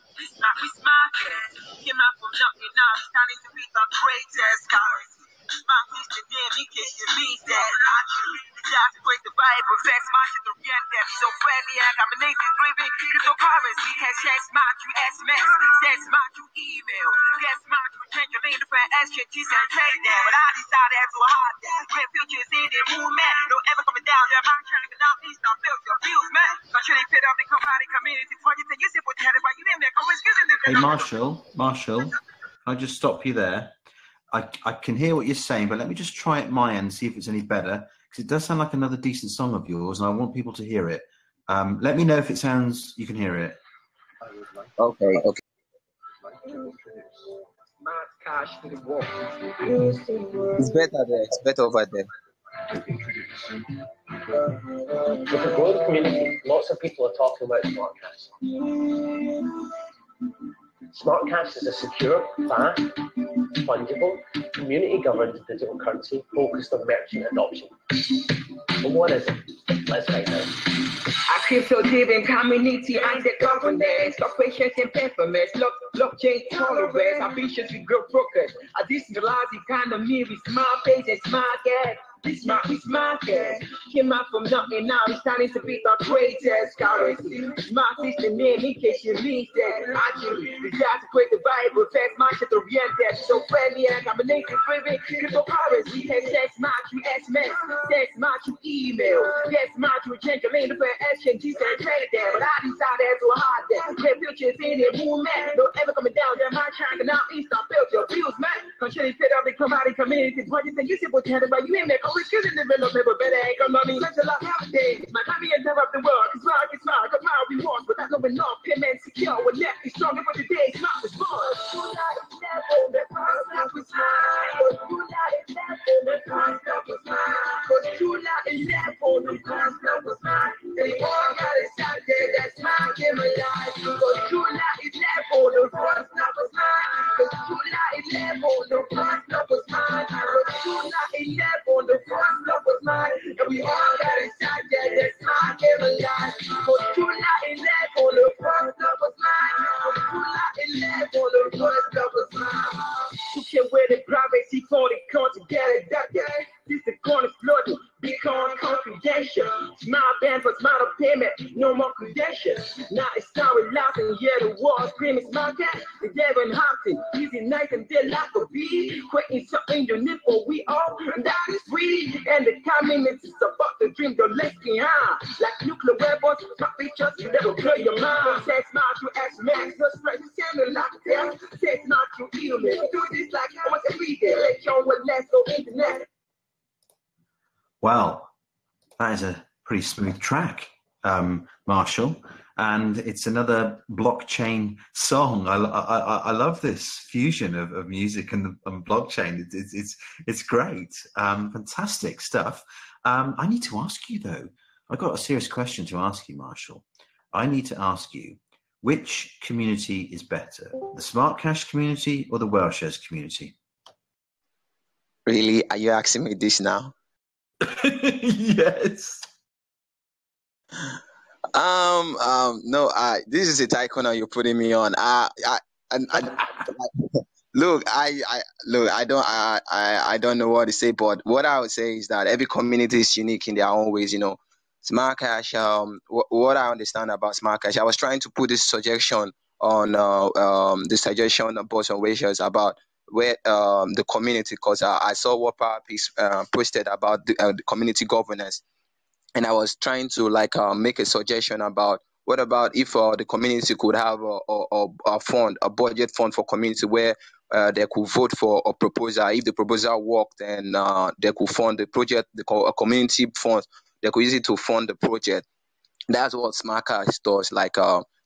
Came out from nothing, now it's starting to be the greatest currency. Smart system, in case you means that. Actually, just break the Bible, fast march to react that. So friendly, and combination driven cryptocurrency. Can share smart you SMS, send smart you email, get smart you change your lane for exchanges and trade them. But I decided to hard that. Great futures in the movement, no ever coming down. Your mind trying to not please, not build your views, man. Controlling fit up the commodity community project and use it for the head of you in there. Hey, Marshall, can I just stop you there? I can hear what you're saying, but let me just try it my end, see if it's any better, because it does sound like another decent song of yours, and I want people to hear it. Let me know if it sounds, you can hear it. Okay. It's better there. It's better over there. With the growing community, lots of people are talking about smart cash. Smart cash is a secure, fast, fungible, community-governed digital currency focused on merchant adoption. But what is it? Let's find out. A crypto-driven community and the governance, corporations and paperless, blockchain tolerance, ambitious with growth progress. A decentralized economy with smart faces, smart cash. This market came out from nothing, now it's starting to be the greatest currency. Smart system name in case you missed it. Actually, we got to create the Bible, fast market to oriented. So friendly and combination driven cryptocurrency. Can send smart you SMS, send smart you email, get smart you change your lane for exchanges and trade them. But I decided to hard that. Great futures in the movement, no ever coming down. Your mind trying to now east, not build your views, man. Controlling fit up the commodity community project and use it for the head of you in there. Always good in development, but better economy. Such a lot nowadays. My money and of the world. It's smart, got my rewards. Without knowing law, payment secure. When left is stronger for today. Smart response. And we all got inside that that's my game alive. For July 11 on the first love was mine. For July 11 on the first love was mine. You can wear the privacy for the country, get it that day. This the corner flooded, become confidential. Smile band for smile payment, no more credentials. Now it's our loud and hear the war screaming smart cat. The devil and Hampton, easy night and day like a bee. Quitting something your nipple, we all, and that is free. And the communists is about to dream your legs behind. Like nuclear weapons, my features, you never blow your mind. Say smart to X max, no stress, tell me like that. Say smart to illness, do this like once every day. Let your one last go internet. Well, that is a pretty smooth track, Marshall, and it's another blockchain song. I love this fusion of music and blockchain. It's great, fantastic stuff. I need to ask you though. I've got a serious question to ask you, Marshall. I need to ask you, which community is better, the Smart Cash community or the WellShares community? Really? Are you asking me this now? Yes. No, this is a tight corner you're putting me on. Look, I don't know what to say, but what I would say is that every community is unique in their own ways, you know. Smart Cash, what I understand about Smart Cash, I was trying to put this suggestion on the suggestion of both on WellShares about where the community, because I saw what PowerPix posted about the community governance, and I was trying to make a suggestion about what about if the community could have a fund, a budget fund for community where they could vote for a proposal. If the proposal worked, then they could fund the project, a community fund. They could use it to fund the project. That's what Smart Cash does.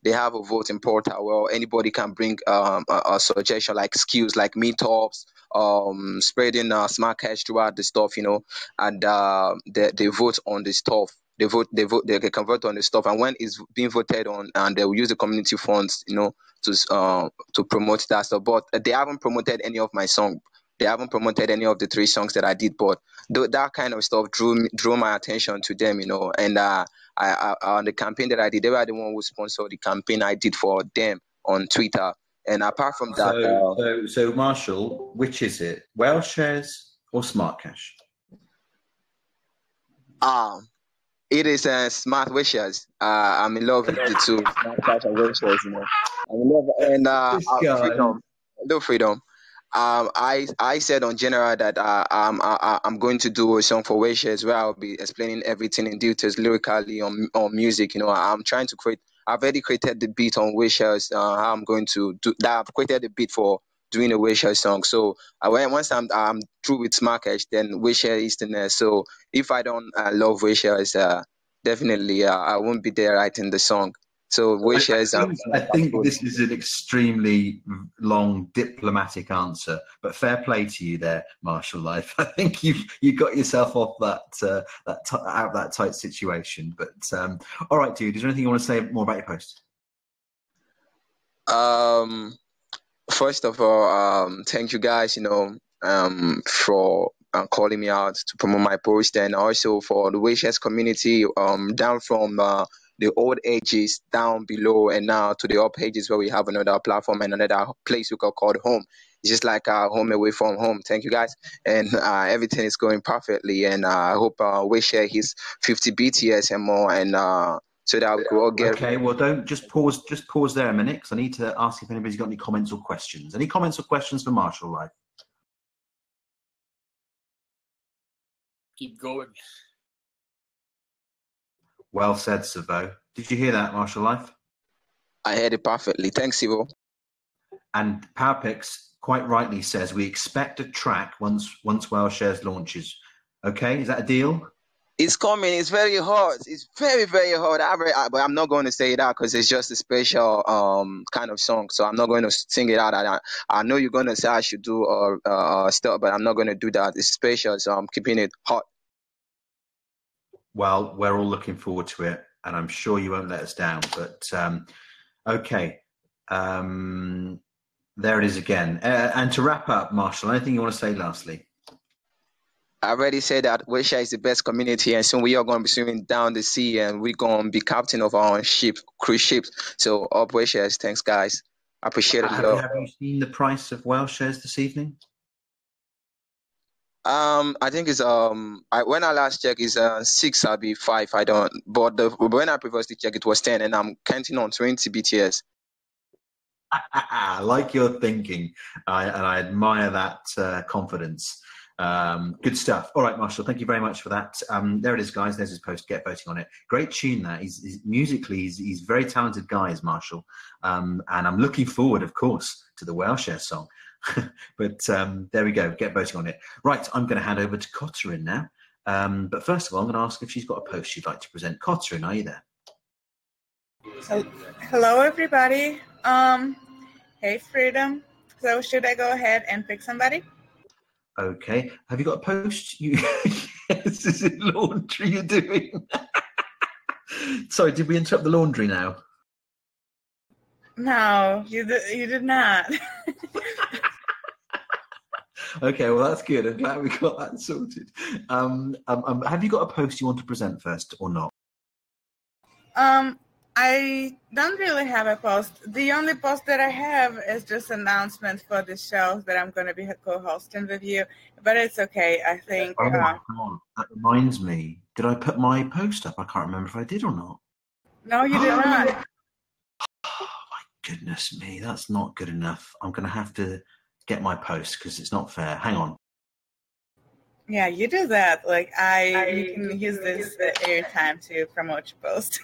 They have a voting portal where anybody can bring a suggestion, like skills, like meetups, spreading Smart Cash throughout the stuff, you know, and they vote on the stuff. They can vote on the stuff, and when it's being voted on, and they will use the community funds, you know, to promote that stuff. But they haven't promoted any of my song. They haven't promoted any of the 3 songs that I did, but that kind of stuff drew my attention to them, you know. And I on the campaign that I did, they were the one who sponsored the campaign I did for them on Twitter. And apart from that, so Marshall, which is it, WellShares or Smart Cash? It is Smart WellShares. I'm in love with the two, Smart Cash and WellShares, you know. I'm in love, and Freedom. I said on general that I'm going to do a song for WellShares where I'll be explaining everything in details lyrically on music. You know, I'm trying to create. I've already created the beat on WellShares. How I'm going to do that. I've created the beat for doing a WellShares song. So once I'm through with Smart Cash, then WellShares is the next. So if I don't love WellShares, definitely I won't be there writing the song. So WellShares. I think this is an extremely long diplomatic answer, but fair play to you there, Marshall Life. I think you got yourself off out of that tight situation. But all right, dude. Is there anything you want to say more about your post? First of all, thank you guys, you know, for calling me out to promote my post, and also for the WellShares community, down from the old ages down below and now to the up ages where we have another platform and another place we can call home. It's just like home away from home. Thank you guys, and everything is going perfectly, and I hope WellShares his 50 BTS and more, and so that we could all get. Okay, well, don't just pause there a minute, because I need to ask if anybody's got any comments or questions. Any comments or questions for Marshall Life? Keep going. Well said, Savo. Did you hear that, Marshall Life? I heard it perfectly. Thanks, Sivo. And PowerPix quite rightly says we expect a track once WellShares launches. Okay, is that a deal? It's coming. It's very hard. It's very, very hard. But I'm not going to say it out because it's just a special kind of song. So I'm not going to sing it out. I know you're going to say I should do stuff, but I'm not going to do that. It's special, so I'm keeping it hot. Well, we're all looking forward to it, and I'm sure you won't let us down. But okay, there it is again. And to wrap up, Marshall, anything you want to say lastly? I already said that WellShares is the best community, and soon we are going to be swimming down the sea, and we're going to be captain of our own cruise ships. So up WellShares. Thanks, guys. I appreciate it. Have you seen the price of WellShares this evening? I think it's when I last checked is 6. I'll be 5. I don't. But when I previously checked, it was 10, and I'm counting on 20 BTS. I like your thinking, and I admire that confidence. Good stuff. All right, Marshall, thank you very much for that. There it is, guys. There's his post. Get voting on it. Great tune there. He's musically, he's very talented guy, is Marshall. And I'm looking forward, of course, to the Welshare song. But there we go. Get voting on it. Right, I'm going to hand over to Cotterin now. But first of all, I'm going to ask if she's got a post she'd like to present. Cotterin, are you there? Hello, everybody. Hey, Freedom. So should I go ahead and pick somebody? Okay. Have you got a post? Yes, is it laundry you're doing? Sorry, did we interrupt the laundry now? No, you did not. Okay, well, that's good. I'm glad we got that sorted. Have you got a post you want to present first or not? I don't really have a post. The only post that I have is just an announcement for the show that I'm going to be co-hosting with you, but it's okay. I think. Oh my God, that reminds me. Did I put my post up? I can't remember if I did or not. No, you did not. Oh my goodness me, that's not good enough. I'm going to have to get my post because it's not fair. Hang on. Yeah, you do that. Like you can use this airtime to promote your post.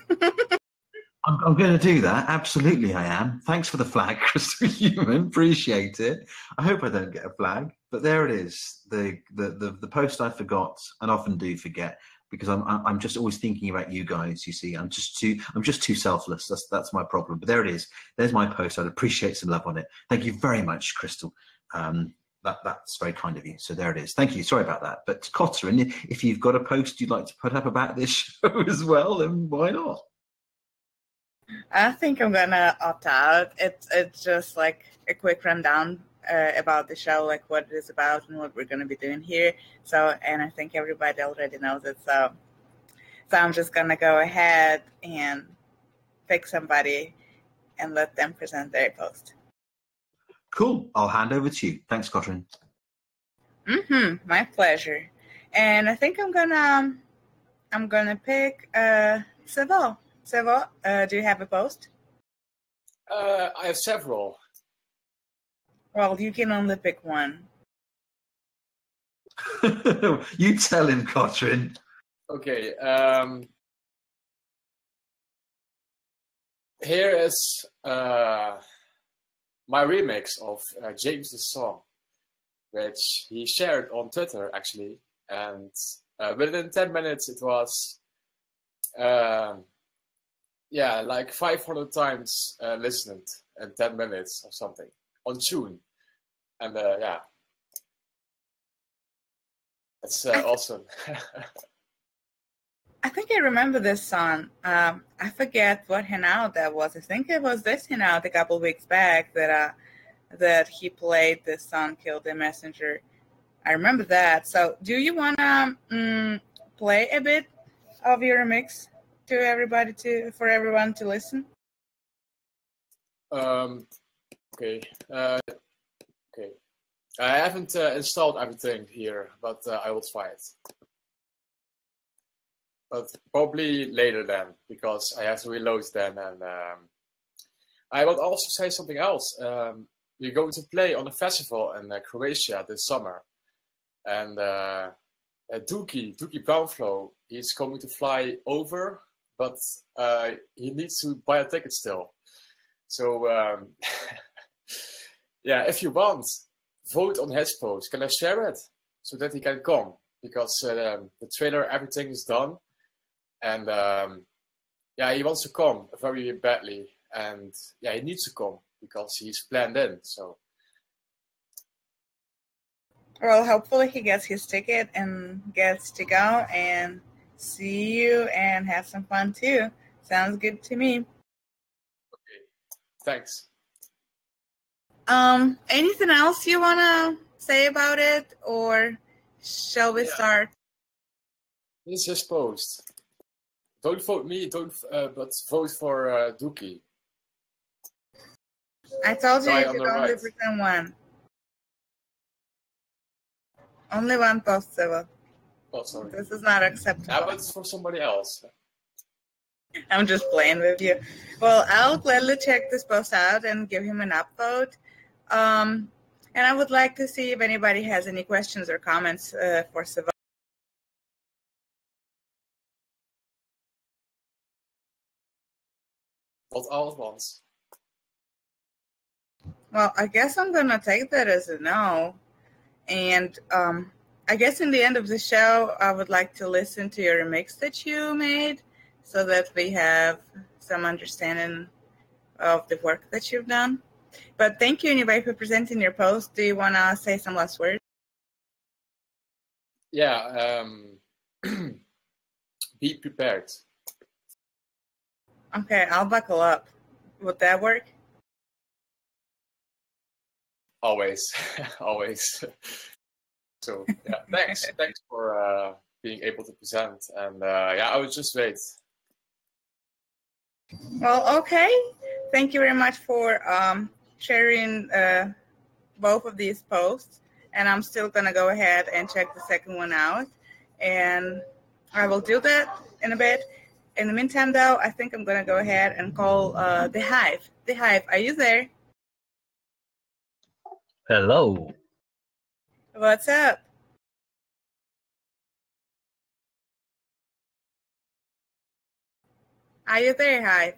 I'm going to do that. Absolutely, I am. Thanks for the flag, Crystal Human. Appreciate it. I hope I don't get a flag, but there it is. The post I forgot, and often do forget, because I'm just always thinking about you guys. You see, I'm just too selfless. That's my problem. But there it is. There's my post. I'd appreciate some love on it. Thank you very much, Crystal. That's very kind of you. So there it is. Thank you. Sorry about that. But Cotterin, if you've got a post you'd like to put up about this show as well, then why not? I think I'm gonna opt out. It's just like a quick rundown about the show, like what it is about and what we're gonna be doing here. So, and I think everybody already knows it. So I'm just gonna go ahead and pick somebody and let them present their post. Cool. I'll hand over to you. Thanks, Cotterin. My pleasure. And I think I'm gonna pick Seville. Seville, do you have a post? I have several. Well, you can only pick one. You tell him, Cotterin. Okay. Here is my remix of James's song, which he shared on Twitter, actually. And within 10 minutes, it was... like 500 times listened in 10 minutes or something on tune. And it's awesome. I think I remember this song. I forget what hangout that was. I think it was this hangout a couple weeks back that he played this song, Kill the Messenger. I remember that. So do you want to play a bit of your remix for everyone to listen? Okay. Okay. I haven't installed everything here, but I will try it. But probably later then, because I have to reload them. And I will also say something else. We're going to play on a festival in Croatia this summer. And Dookie Brownflow, he's going to fly over, but he needs to buy a ticket still. So, if you want, vote on his post. Can I share it? So that he can come? Because the trailer, everything is done. And he wants to come very badly. And he needs to come because he's planned in. So. Well, hopefully he gets his ticket and gets to go and see you and have some fun too. Sounds good to me. Okay, thanks. Anything else you want to say about it, or shall we start? This is post. Don't vote me, but vote for Dookie. I told you you could only present one. Only one post, Civil. Oh, sorry. This is not acceptable. Yeah, but it's for somebody else. I'm just playing with you. Well, I'll gladly check this post out and give him an upvote. And I would like to see if anybody has any questions or comments for Civil. Not all at once. Well, I guess I'm going to take that as a no. And I guess in the end of the show, I would like to listen to your remix that you made so that we have some understanding of the work that you've done. But thank you anyway for presenting your post. Do you want to say some last words? Yeah, be prepared. Okay, I'll buckle up. Would that work? Always, always. So yeah, thanks for being able to present. And yeah, I would just wait. Well, okay. Thank you very much for sharing both of these posts. And I'm still going to go ahead and check the second one out. And I will do that in a bit. In the meantime, though, I think I'm going to go ahead and call the Hive. The Hive, are you there? Hello. What's up? Are you there, Hive?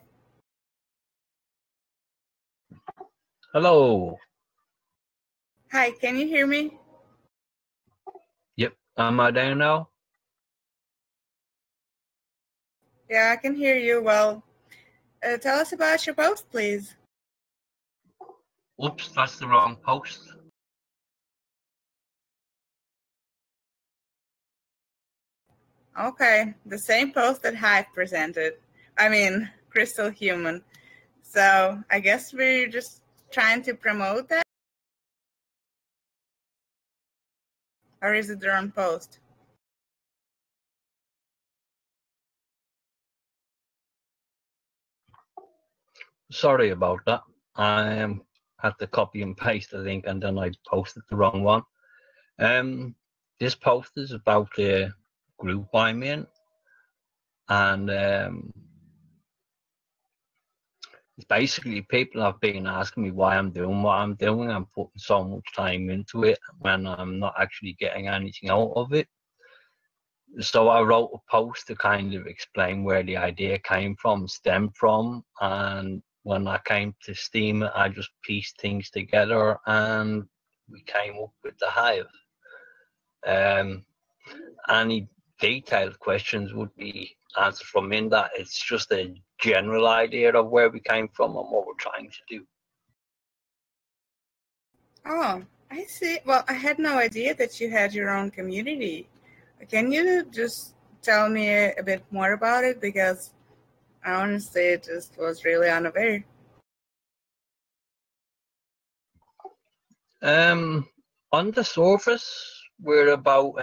Hello. Hi, can you hear me? Yep. Am I there now? Yeah, I can hear you. Well, tell us about your post, please. Oops, that's the wrong post. Okay, the same post that Hive presented. I mean, Crystal Human. So I guess we're just trying to promote that? Or is it the wrong post? Sorry about that. I had to copy and paste the link and then I posted the wrong one. This post is about the group I'm in, and it's basically people have been asking me why I'm doing what I'm doing. I'm putting so much time into it when I'm not actually getting anything out of it. So I wrote a post to kind of explain where the idea stemmed from, and when I came to Steam, I just pieced things together and we came up with the Hive. Any detailed questions would be answered from in that. It's just a general idea of where we came from and what we're trying to do. Oh, I see. Well, I had no idea that you had your own community. Can you just tell me a bit more about it? Because I honestly just was really unaware. On the surface, we're about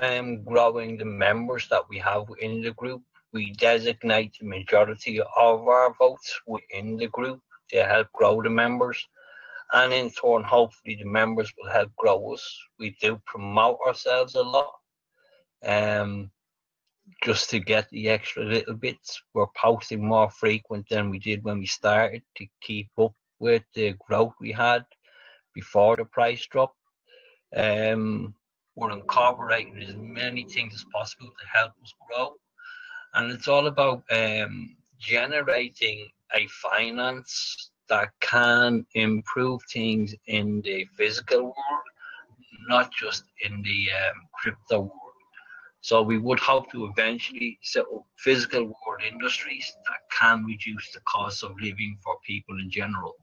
growing the members that we have within the group. We designate the majority of our votes within the group to help grow the members, and in turn, hopefully, the members will help grow us. We do promote ourselves a lot, just to get the extra little bits. We're posting more frequent than we did when we started to keep up with the growth we had before the price drop. We're incorporating as many things as possible to help us grow, and it's all about generating a finance that can improve things in the physical world, not just in the crypto world. So we would hope to eventually set up physical world industries that can reduce the cost of living for people in general.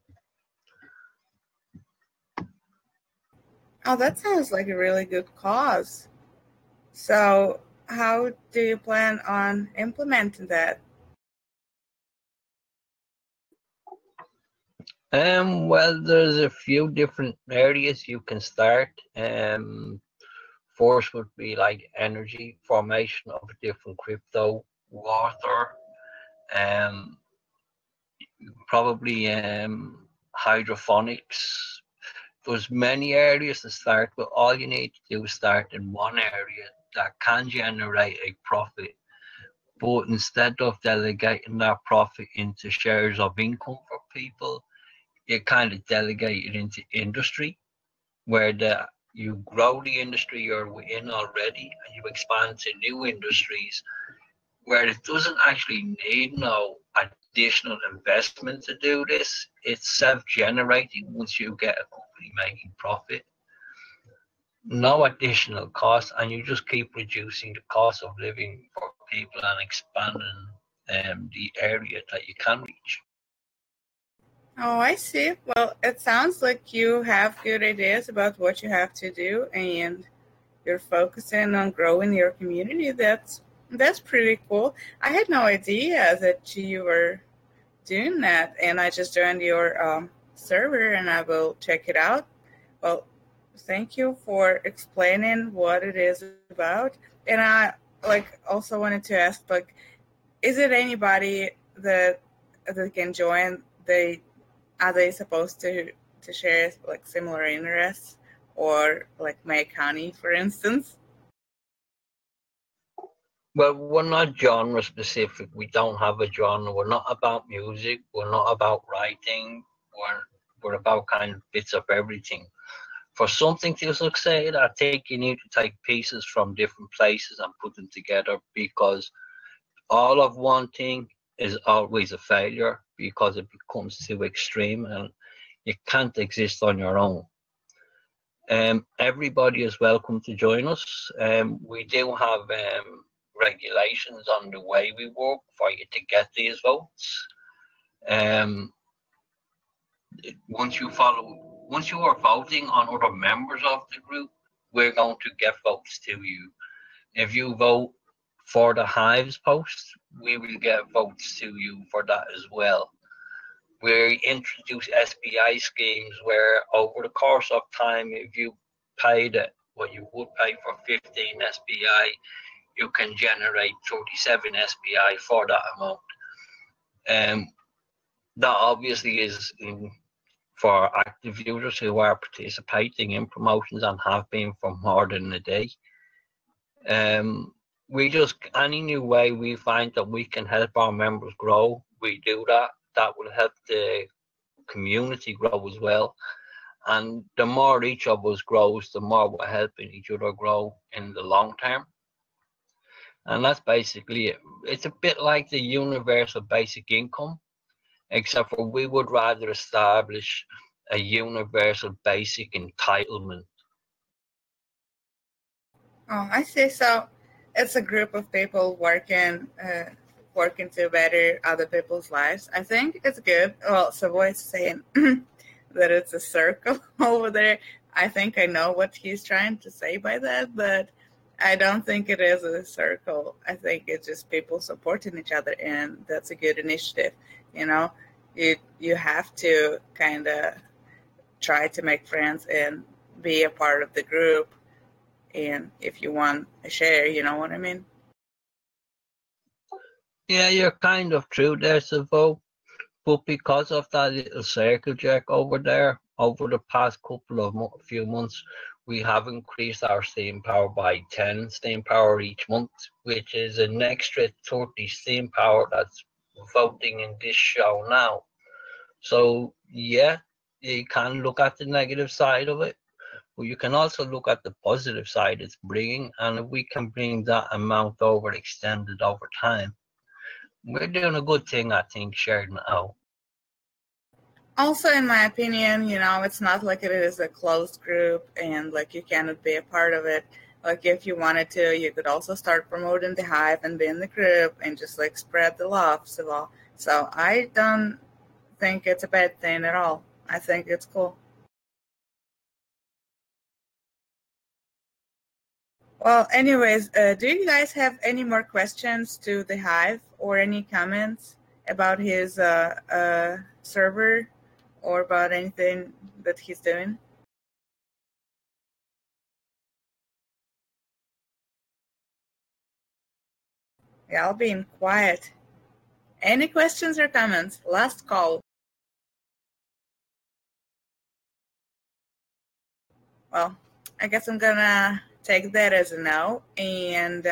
Oh, that sounds like a really good cause. So how do you plan on implementing that? Well, there's a few different areas you can start. First would be like energy, formation of a different crypto, water, probably hydroponics. there's many areas to start, but all you need to do is start in one area that can generate a profit. But instead of delegating that profit into shares of income for people, you kind of delegate it into industry, where you grow the industry you're in already and you expand to new industries where it doesn't actually need no additional investment to do this. It's self-generating once you get a company making profit. No additional cost, and you just keep reducing the cost of living for people and expanding the area that you can reach. Oh, I see. Well, it sounds like you have good ideas about what you have to do, and you're focusing on growing your community. That's pretty cool. I had no idea that you were doing that, and I just joined your server, and I will check it out. Well, thank you for explaining what it is about. And I also wanted to ask, is it anybody that can join? Are they supposed to share similar interests, or make honey, for instance? Well, we're not genre specific. We don't have a genre. We're not about music. We're not about writing. We're about kind of bits of everything. For something to succeed, I think you need to take pieces from different places and put them together, because all of one thing is always a failure because it becomes too extreme and you can't exist on your own. Everybody is welcome to join us. We do have regulations on the way we work for you to get these votes. Once you are voting on other members of the group, we're going to get votes to you. If you vote for the Hives post, we will get votes to you for that as well. We introduce SBI schemes where over the course of time, if you paid what you would pay for 15 SBI, you can generate 37 SBI for that amount. That obviously is for active users who are participating in promotions and have been for more than a day. Any new way we find that we can help our members grow, we do that. That will help the community grow as well. And the more each of us grows, the more we're helping each other grow in the long term. And that's basically it. It's a bit like the universal basic income, except for we would rather establish a universal basic entitlement. Oh, I see. So it's a group of people working to better other people's lives. I think it's good. Well, Savoy's saying that it's a circle over there. I think I know what he's trying to say by that, but I don't think it is a circle. I think it's just people supporting each other, and that's a good initiative. You have to kind of try to make friends and be a part of the group. And if you want a share, you know what I mean? Yeah, you're kind of true there, Savo. But because of that little circle jerk over there, over the past few months, we have increased our steam power by 10 steam power each month, which is an extra 30 steam power that's voting in this show now. So, yeah, you can look at the negative side of it, but you can also look at the positive side it's bringing, and if we can bring that amount extended over time, we're doing a good thing, I think, shared now. Also, in my opinion, it's not like it is a closed group and you cannot be a part of it. If you wanted to, you could also start promoting the Hive and be in the group and just spread the love. So I don't think it's a bad thing at all. I think it's cool. Well, anyways, do you guys have any more questions to the Hive or any comments about his server or about anything that he's doing? Yeah, I'll be quiet. Any questions or comments? Last call. well, I guess I'm gonna take that as a no. And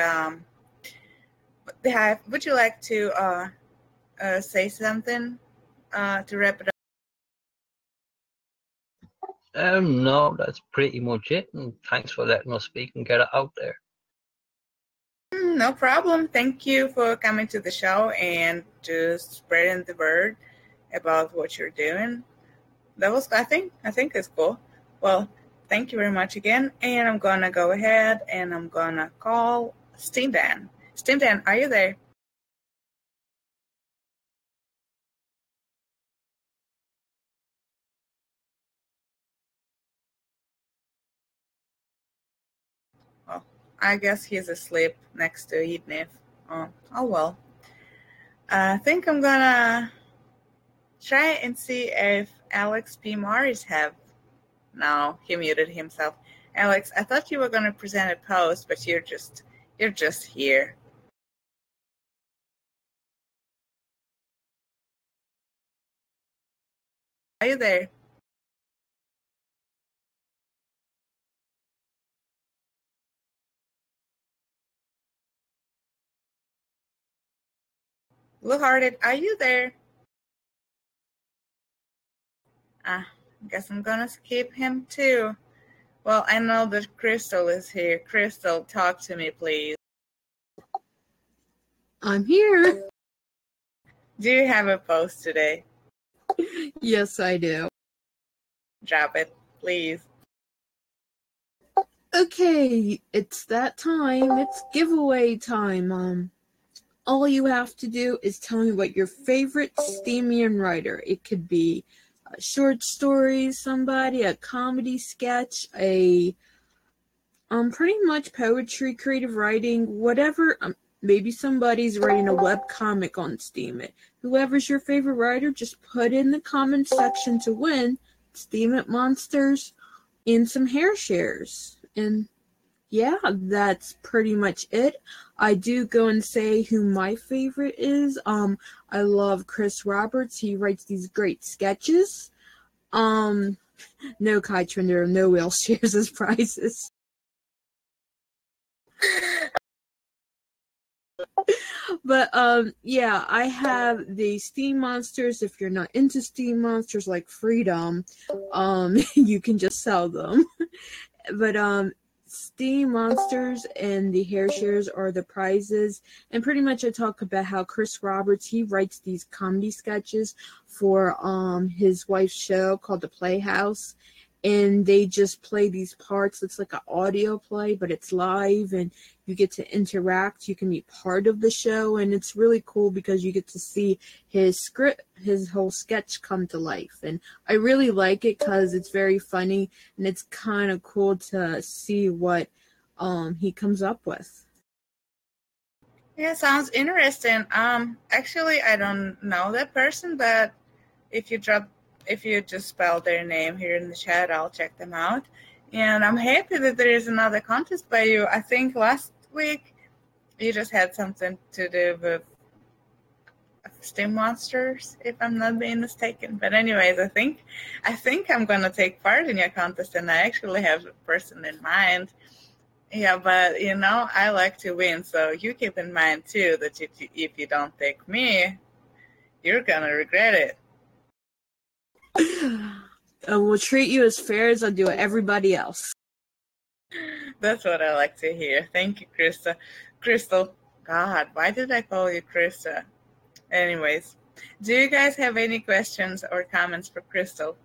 would you like to say something to wrap it up? No, that's pretty much it. And thanks for letting us speak and get it out there. No problem. Thank you for coming to the show and just spreading the word about what you're doing. That was, I think it's cool. Well, thank you very much again. And I'm gonna go ahead and I'm gonna call Steam Dan. Steam Dan, are you there? Well, I guess he's asleep next to Ednif. Oh well. I think I'm gonna try and see if Alex P. Morris have. No, he muted himself. Alex, I thought you were gonna present a post, but you're just here. Are you there? Blue-hearted, are you there? I guess I'm gonna skip him too. Well, I know that Crystal is here. Crystal, talk to me, please. I'm here. Do you have a post today? Yes, I do. Drop it, please. Okay, it's that time. It's giveaway time. All you have to do is tell me what your favorite Steamian writer. It could be a short story, somebody, a comedy sketch, a pretty much poetry, creative writing, whatever. Maybe somebody's writing a web comic on Steam It. Whoever's your favorite writer, just put in the comment section to win Steam It monsters and some hair shares. And yeah, that's pretty much it. I do go and say who my favorite is. I love Chris Roberts. He writes these great sketches. No Kai Trinder, no whale shares as prizes. But yeah, I have the Steam monsters. If you're not into Steam monsters like Freedom, you can just sell them. But Steam monsters and the hair shares are the prizes. And pretty much I talk about how Chris Roberts, he writes these comedy sketches for his wife's show called The Playhouse. And they just play these parts. It's like an audio play, but it's live, and you get to interact. You can be part of the show, and it's really cool because you get to see his script, his whole sketch come to life. And I really like it because it's very funny, and it's kind of cool to see what he comes up with. Yeah, sounds interesting. Actually, I don't know that person, but if you just spell their name here in the chat, I'll check them out. And I'm happy that there is another contest by you. I think last week you just had something to do with Steam monsters, if I'm not being mistaken. But anyways, I think I'm gonna take part in your contest, and I actually have a person in mind. Yeah, but I like to win, so you keep in mind too that if you don't take me, you're gonna regret it. We'll treat you as fair as I do everybody else. That's what I like to hear. Thank you, Krista. Crystal. God, why did I call you Krista? Anyways, do you guys have any questions or comments for Crystal?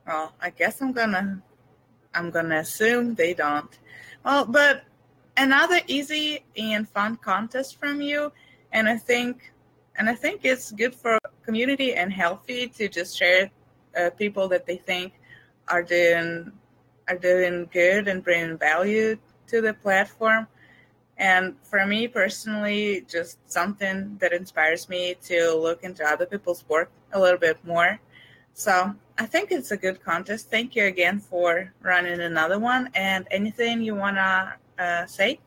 Well, I guess I'm gonna assume they don't. Well, but another easy and fun contest from you, and I think it's good for community and healthy to just share people that they think are doing good and bringing value to the platform. And for me personally, just something that inspires me to look into other people's work a little bit more. So I think it's a good contest. Thank you again for running another one. And anything you want to say?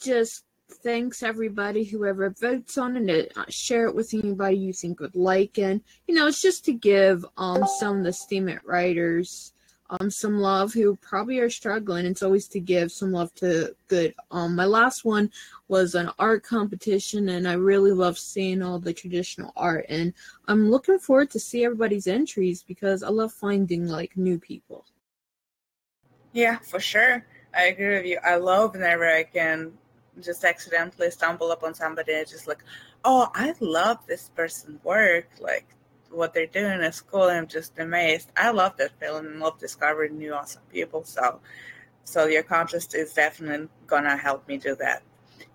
Just thanks everybody, whoever votes on it, share it with anybody you think would like, and it's just to give some of the Steam It writers some love who probably are struggling. It's always to give some love to good. My last one was an art competition, and I really love seeing all the traditional art, and I'm looking forward to see everybody's entries because I love finding like new people. Yeah, for sure. I agree with you. I love whenever I can just accidentally stumble upon somebody and just like, oh, I love this person's work. Like what they're doing is cool. I'm just amazed. I love that feeling and love discovering new awesome people. So your contest is definitely gonna help me do that.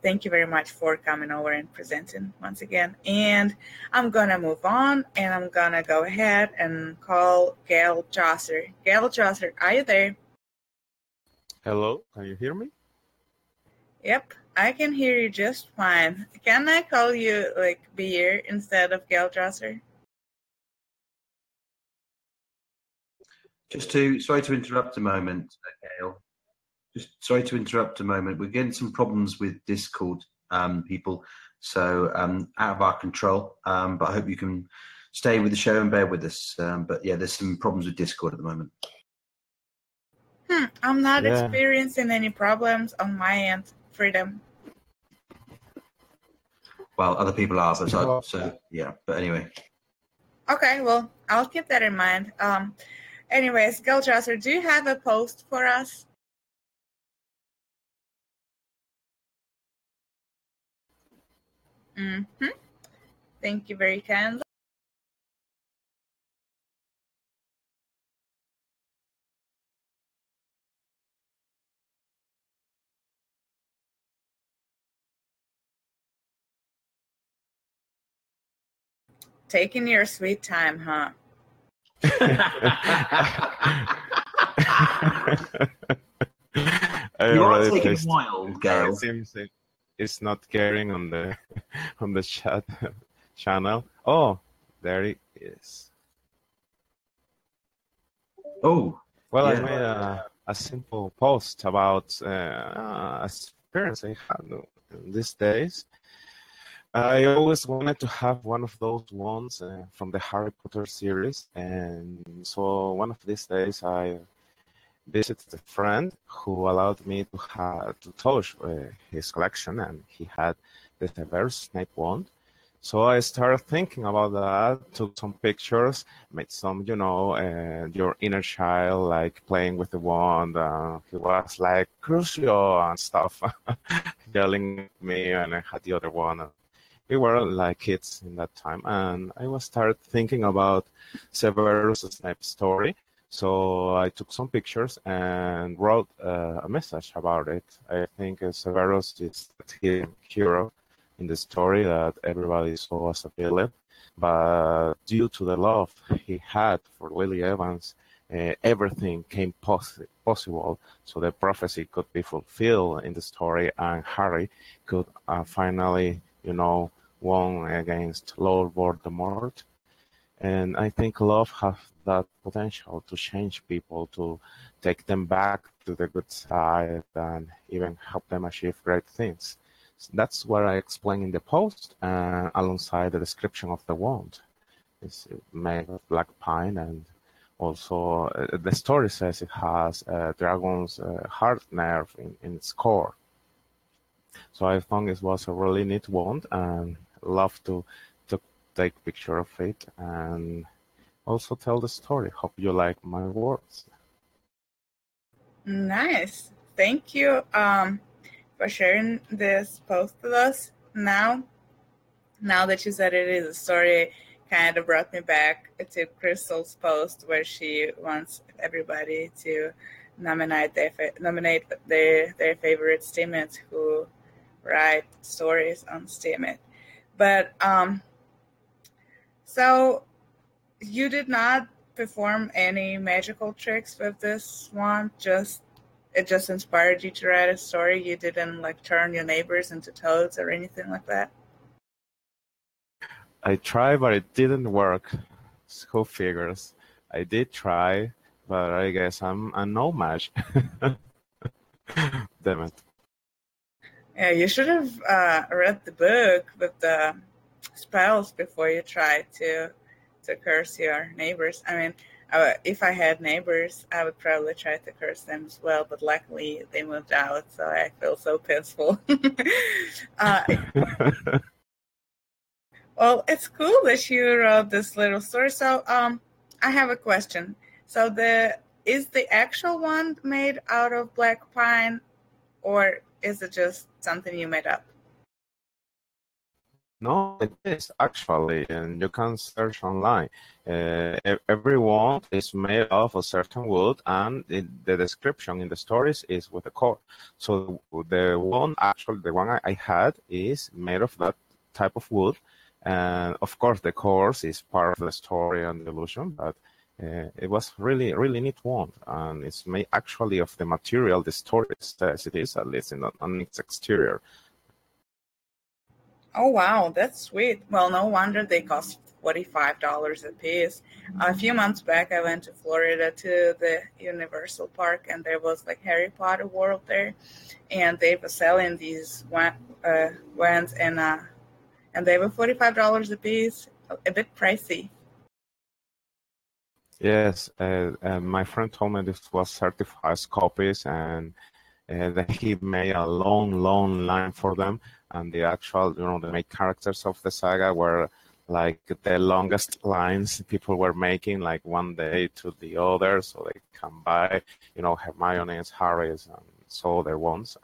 Thank you very much for coming over and presenting once again. And I'm gonna move on and I'm gonna go ahead and call Gail Chaucer. Gail Chaucer, are you there? Hello, can you hear me? Yep, I can hear you just fine. Can I call you like Beer instead of Gail Chaucer? Sorry to interrupt a moment, Gail. Just sorry to interrupt a moment. We're getting some problems with Discord, people, so out of our control. But I hope you can stay with the show and bear with us. But yeah, there's some problems with Discord at the moment. I'm not experiencing any problems on my end, Freedom. Well, other people are, but so yeah. But anyway. Okay, well, I'll keep that in mind. Anyways, Gail Chaucer, do you have a post for us? Thank you very kindly. Taking your sweet time, huh? You are taking a while, Gail. It seems it's not carrying on the chat channel. Oh, there it is. Oh, well, yeah. I made a simple post about experience I had these days. I always wanted to have one of those wands from the Harry Potter series, and so one of these days I visited a friend who allowed me to touch his collection, and he had the Severus Snape wand. So I started thinking about that, took some pictures, made some, your inner child, like playing with the wand. He was like, Crucio and stuff, yelling at me, and I had the other one. We were like kids in that time, and I was started thinking about Severus Snape's story. So I took some pictures and wrote a message about it. I think Severus is the hidden hero in the story that everybody saw as a villain, but due to the love he had for Lily Evans, everything came possible, so the prophecy could be fulfilled in the story, and Harry could finally, won against Lord Voldemort. And I think love has that potential to change people, to take them back to the good side, and even help them achieve great things. So that's what I explain in the post, alongside the description of the wand. It's made of black pine, and also the story says it has a dragon's heart nerve in its core. So I thought it was a really neat wand, and love to take picture of it and also tell the story. Hope you like my words. Nice. Thank you for sharing this post with us. Now that you said it is a story, kind of brought me back to Crystal's post where she wants everybody to nominate their favorite Steemit who write stories on Steemit. But so you did not perform any magical tricks with this one, it just inspired you to write a story? You didn't like turn your neighbors into toads or anything like that? I tried, but it didn't work. Who figures? I did try, but I guess I'm no match. Damn it. Yeah, you should have read the book with the spells before you try to curse your neighbors. I mean, if I had neighbors, I would probably try to curse them as well, but luckily they moved out, so I feel so peaceful. Well, it's cool that you wrote this little story. So I have a question. So is the actual one made out of black pine, or is it just something you made up? No, it is actually, and you can search online. Every wand is made of a certain wood, and the description in the stories is with the core. So the one, actually, the one I had is made of that type of wood, and of course the course is part of the story and the illusion, but it was really, really neat wand, and it's made actually of the material the story says it is, at least on its exterior. Oh, wow, that's sweet. Well, no wonder they cost $45 a piece. A few months back, I went to Florida to the Universal Park, and there was like Harry Potter World there, and they were selling these wands, and they were $45 a piece, a bit pricey. Yes, my friend told me this was certified copies, and then he made a long, long line for them. And the actual, the main characters of the saga were like the longest lines people were making, like one day to the other, so they come by, Hermione's, Harry's, and so their ones.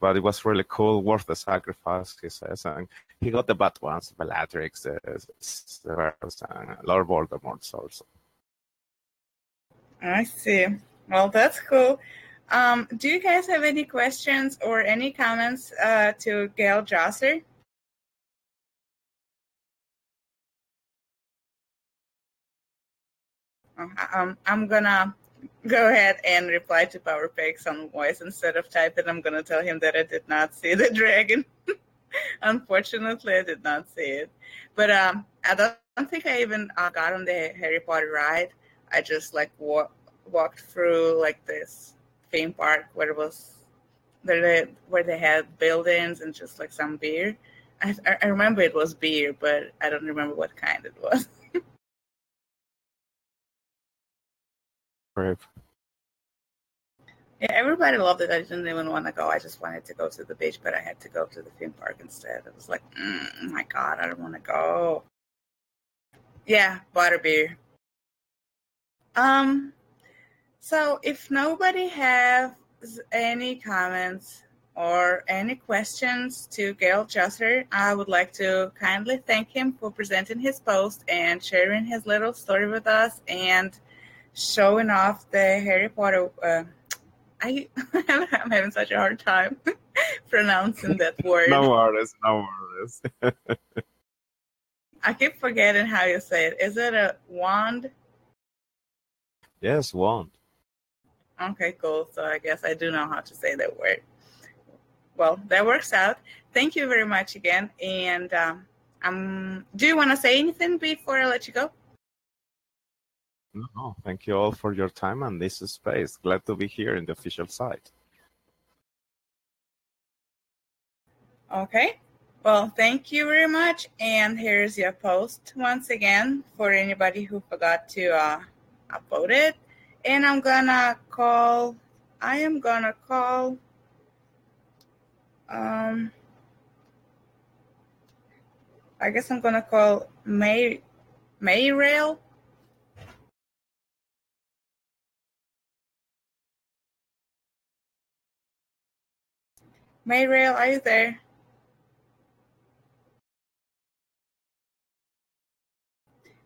But it was really cool, worth the sacrifice, he says. And he got the bad ones, Bellatrix, Severus, and Lord Voldemort's also. I see. Well, that's cool. Do you guys have any questions or any comments to Gail Josser? I'm gonna go ahead and reply to PowerPix on voice instead of typing. I'm gonna tell him that I did not see the dragon. Unfortunately, I did not see it. But I don't think I even got on the Harry Potter ride. I just walked through like this theme park where they had buildings and just like some beer. I remember it was beer, but I don't remember what kind it was. Right. Yeah, everybody loved it. I didn't even want to go. I just wanted to go to the beach, but I had to go to the theme park instead. It was like, oh my God, I don't want to go. Yeah, butterbeer. So if nobody has any comments or any questions to Gail Josser, I would like to kindly thank him for presenting his post and sharing his little story with us and showing off the Harry Potter. I'm having such a hard time pronouncing that word. No worries. I keep forgetting how you say it. Is it a wand? Yes, wand. Okay, cool. So I guess I do know how to say that word. Well, that works out. Thank you very much again. And do you want to say anything before I let you go? No, thank you all for your time and this space. Glad to be here in the official site. Okay. Well, thank you very much. And here's your post once again for anybody who forgot to upload it. And I am gonna call, I guess I'm gonna call Mayrail. Mayrail, are you there?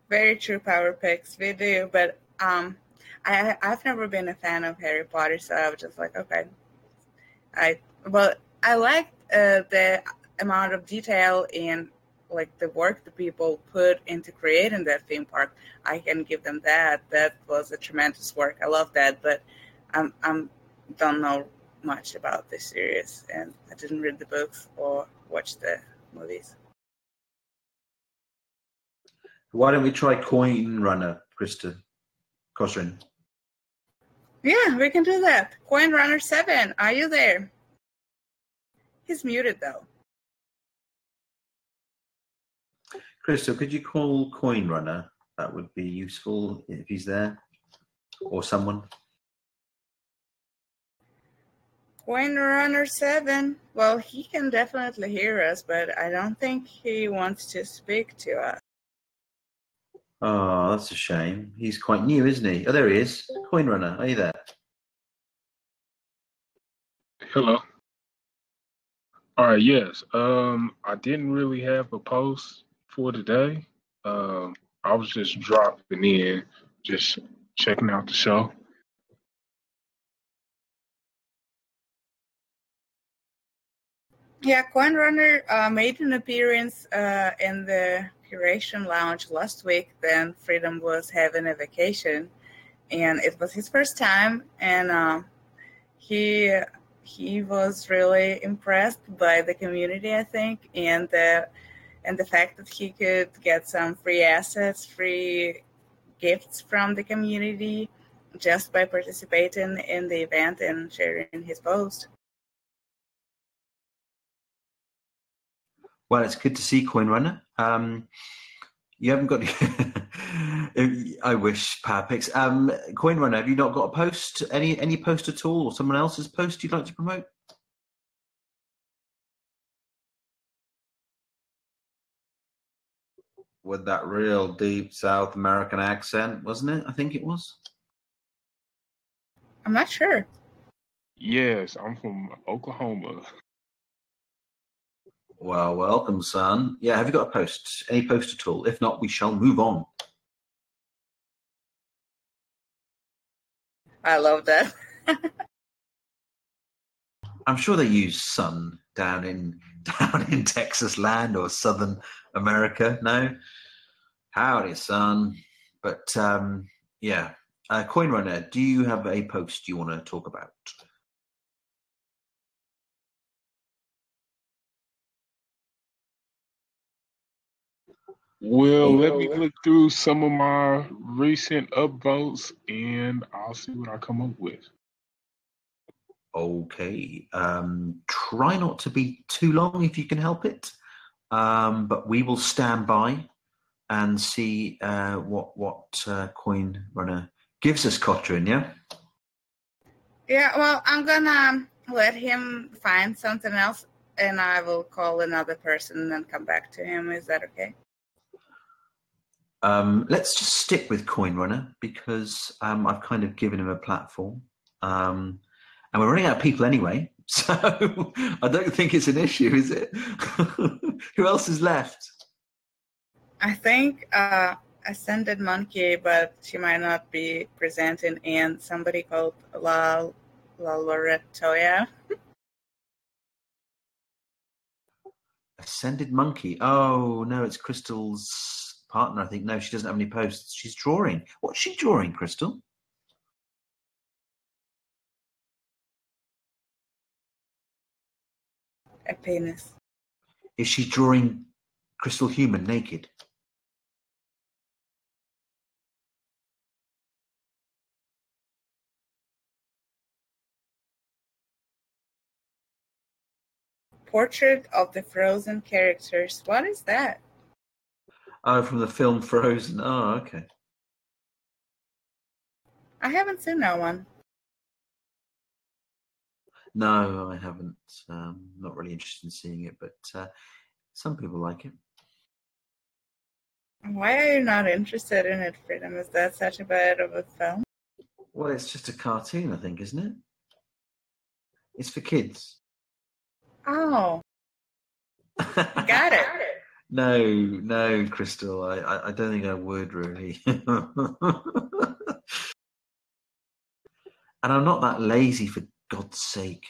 Very true, PowerPix. We do, but I've never been a fan of Harry Potter, so I was just like, okay. I liked the amount of detail and like the work the people put into creating that theme park. I can give them that. That was a tremendous work. I love that, but I'm don't know much about this series, and I didn't read the books or watch the movies. Why don't we try Coin Runner, Cosrin? Yeah, we can do that. Coin Runner 7, are you there? He's muted though. Crystal, could you call Coin Runner? That would be useful if he's there, or someone. Coin Runner 7. Well, he can definitely hear us, but I don't think he wants to speak to us. Oh, that's a shame. He's quite new, isn't he? Oh, there he is. Coin Runner, are you there? Hello. All right, yes. I didn't really have a post for today. I was just dropping in, just checking out the show. Yeah, Coin Runner made an appearance in the Curation Lounge last week. Then Freedom was having a vacation, and it was his first time. And he was really impressed by the community, I think, and the fact that he could get some free assets, free gifts from the community just by participating in the event and sharing his post. Well, it's good to see Coin Runner. You haven't got. I wish PowerPix. Coin Runner, have you not got a post? Any post at all, or someone else's post you'd like to promote? With that real deep South American accent, wasn't it? I think it was. I'm not sure. Yes, I'm from Oklahoma. Well, welcome, son. Yeah, have you got a post? Any post at all? If not, we shall move on. I love that. I'm sure they use sun down in Texas land or Southern America. No, howdy, son. But yeah, Coin Runner, do you have a post you want to talk about? Well, let me look through some of my recent upvotes and I'll see what I come up with. Okay. Try not to be too long if you can help it. But we will stand by and see what Coin Runner gives us, Cotrin, yeah? Yeah, well, I'm gonna let him find something else, and I will call another person and then come back to him. Is that okay? Let's just stick with Coin Runner because I've kind of given him a platform. And we're running out of people anyway, so I don't think it's an issue, is it? Who else is left? I think Ascended Monkey, but she might not be presenting, and somebody called La Loretoya. Ascended Monkey. Oh, no, it's Crystal's partner, I think. No, she doesn't have any posts. She's drawing. What's she drawing, Crystal? A penis. Is she drawing Crystal human naked? Portrait of the Frozen characters. What is that? Oh, from the film Frozen. Oh, okay. I haven't seen that one. No, I haven't. Not really interested in seeing it, but some people like it. Why are you not interested in it, Freedom? Is that such a bad of a film? Well, it's just a cartoon, I think, isn't it? It's for kids. Oh. Got it. No, Crystal. I don't think I would really. And I'm not that lazy, for God's sake.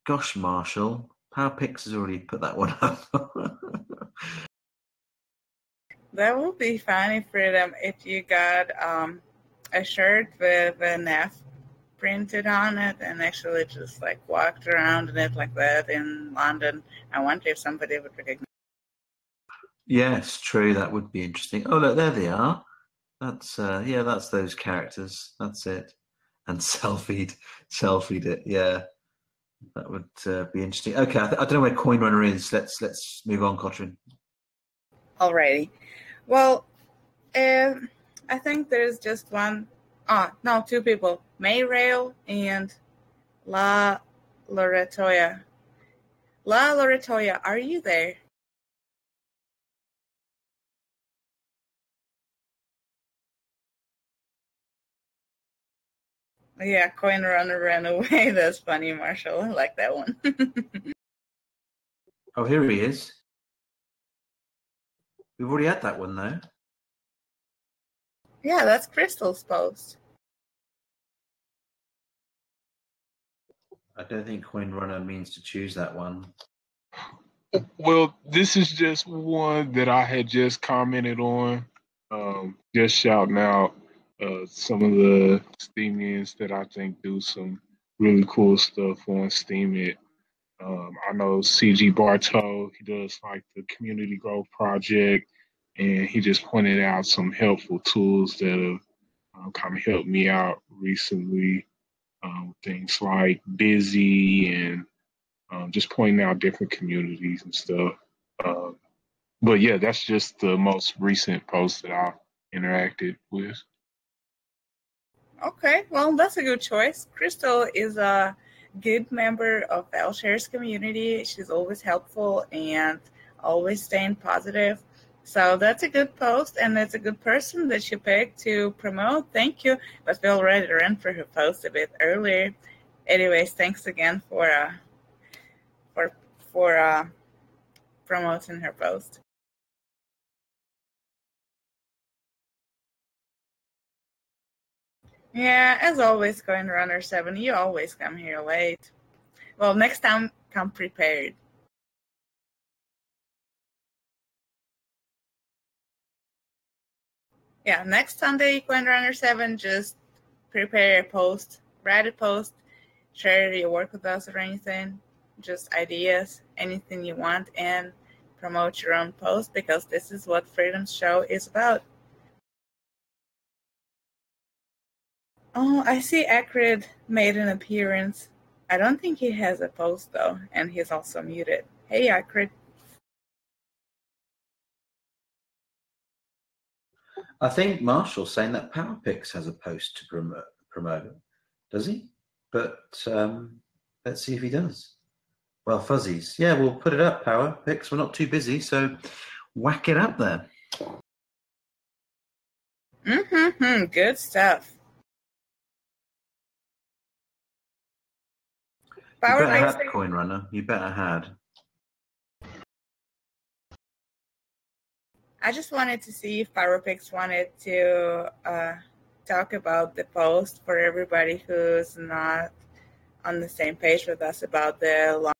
Gosh, Marshall, PowerPix has already put that one up. That would be funny, Freedom, if you got a shirt with an F printed on it and actually just like walked around in it like that in London. I wonder if somebody would recognize. Yes, true. That would be interesting. Oh, look, there they are. That's yeah, that's those characters. That's it. And selfied it. Yeah, That would be interesting. Okay, I don't know where Coin Runner is. Let's move on, Cotrin. Alrighty. Well, I think there's just one. No, two people. Mayrail and La Loretoya. La Loretoya, are you there? Yeah, Coin Runner ran away. That's funny, Marshall. I like that one. Oh, here he is. We've already had that one, though. Yeah, that's Crystal's post. I don't think Coin Runner means to choose that one. Well, this is just one that I had just commented on. Just shouting out some of the Steamians that I think do some really cool stuff on Steemit. I know CG Bartow, he does like the Community Growth Project, and he just pointed out some helpful tools that have kind of helped me out recently. Things like Busy and just pointing out different communities and stuff. Um, but yeah, that's just the most recent post that I interacted with. Okay, well, that's a good choice. Crystal is a good member of BitsharesTalk community. She's always helpful and always staying positive. So that's a good post, and that's a good person that she picked to promote. Thank you. But we already ran for her post a bit earlier. Anyways, thanks again for promoting her post. Yeah, as always, Coin Runner 7, you always come here late. Well, next time, come prepared. Yeah, next Sunday, Coin Runner 7, just prepare a post, write a post, share your work with us or anything, just ideas, anything you want, and promote your own post, because this is what Freedom's show is about. Oh, I see Acrid made an appearance. I don't think he has a post, though, and he's also muted. Hey, Acrid. I think Marshall's saying that PowerPix has a post to promote. Does he? But let's see if he does. Well, Fuzzies. Yeah, we'll put it up, PowerPix. We're not too busy, so whack it up there. Good stuff. You better had Coin Runner. You better had. I just wanted to see if PowerPix wanted to talk about the post for everybody who's not on the same page with us about the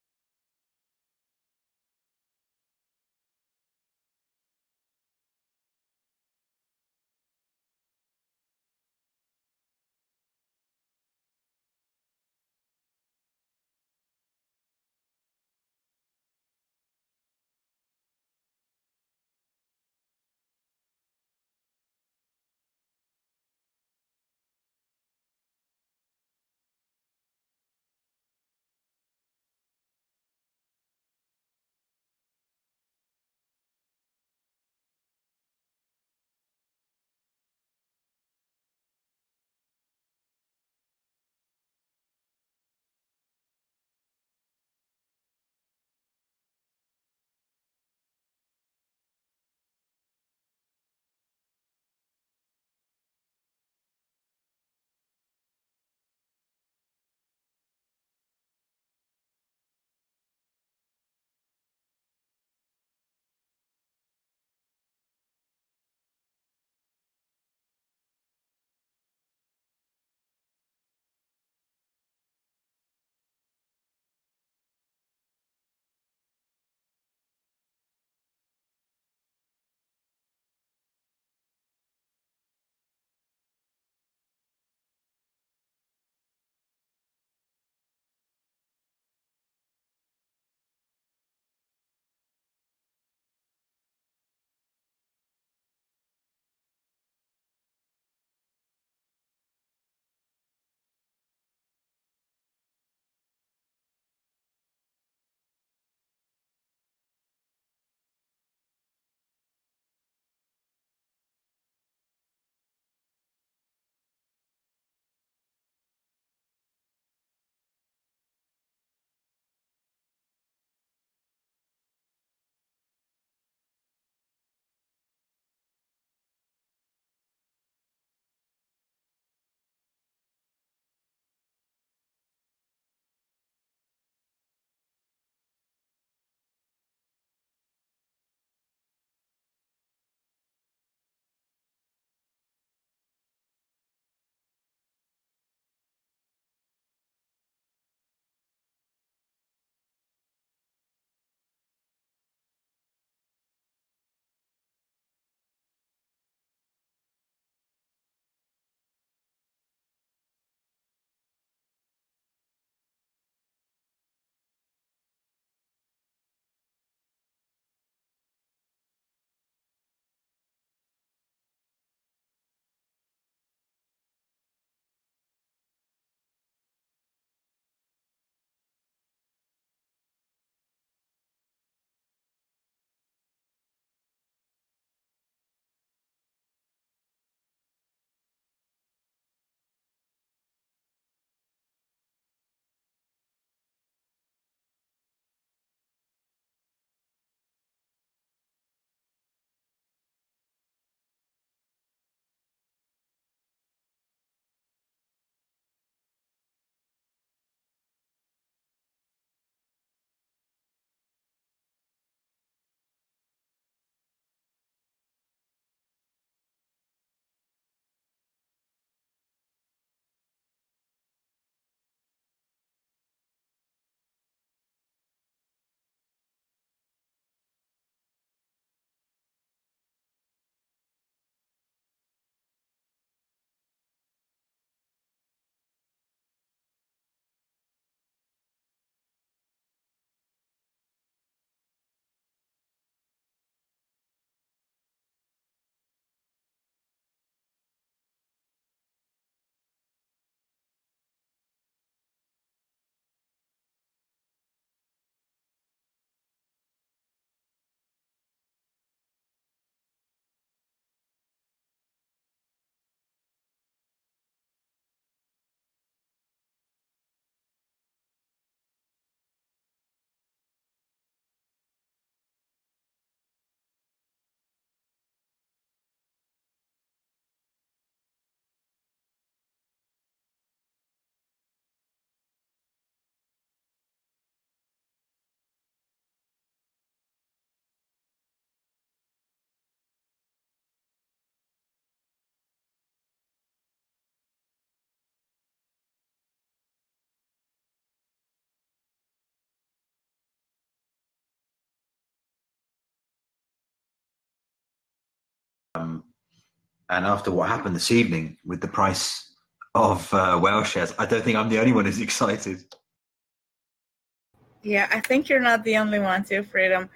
And after what happened this evening with the price of whale shares, I don't think I'm the only one who's excited. Yeah, I think you're not the only one too, Freedom.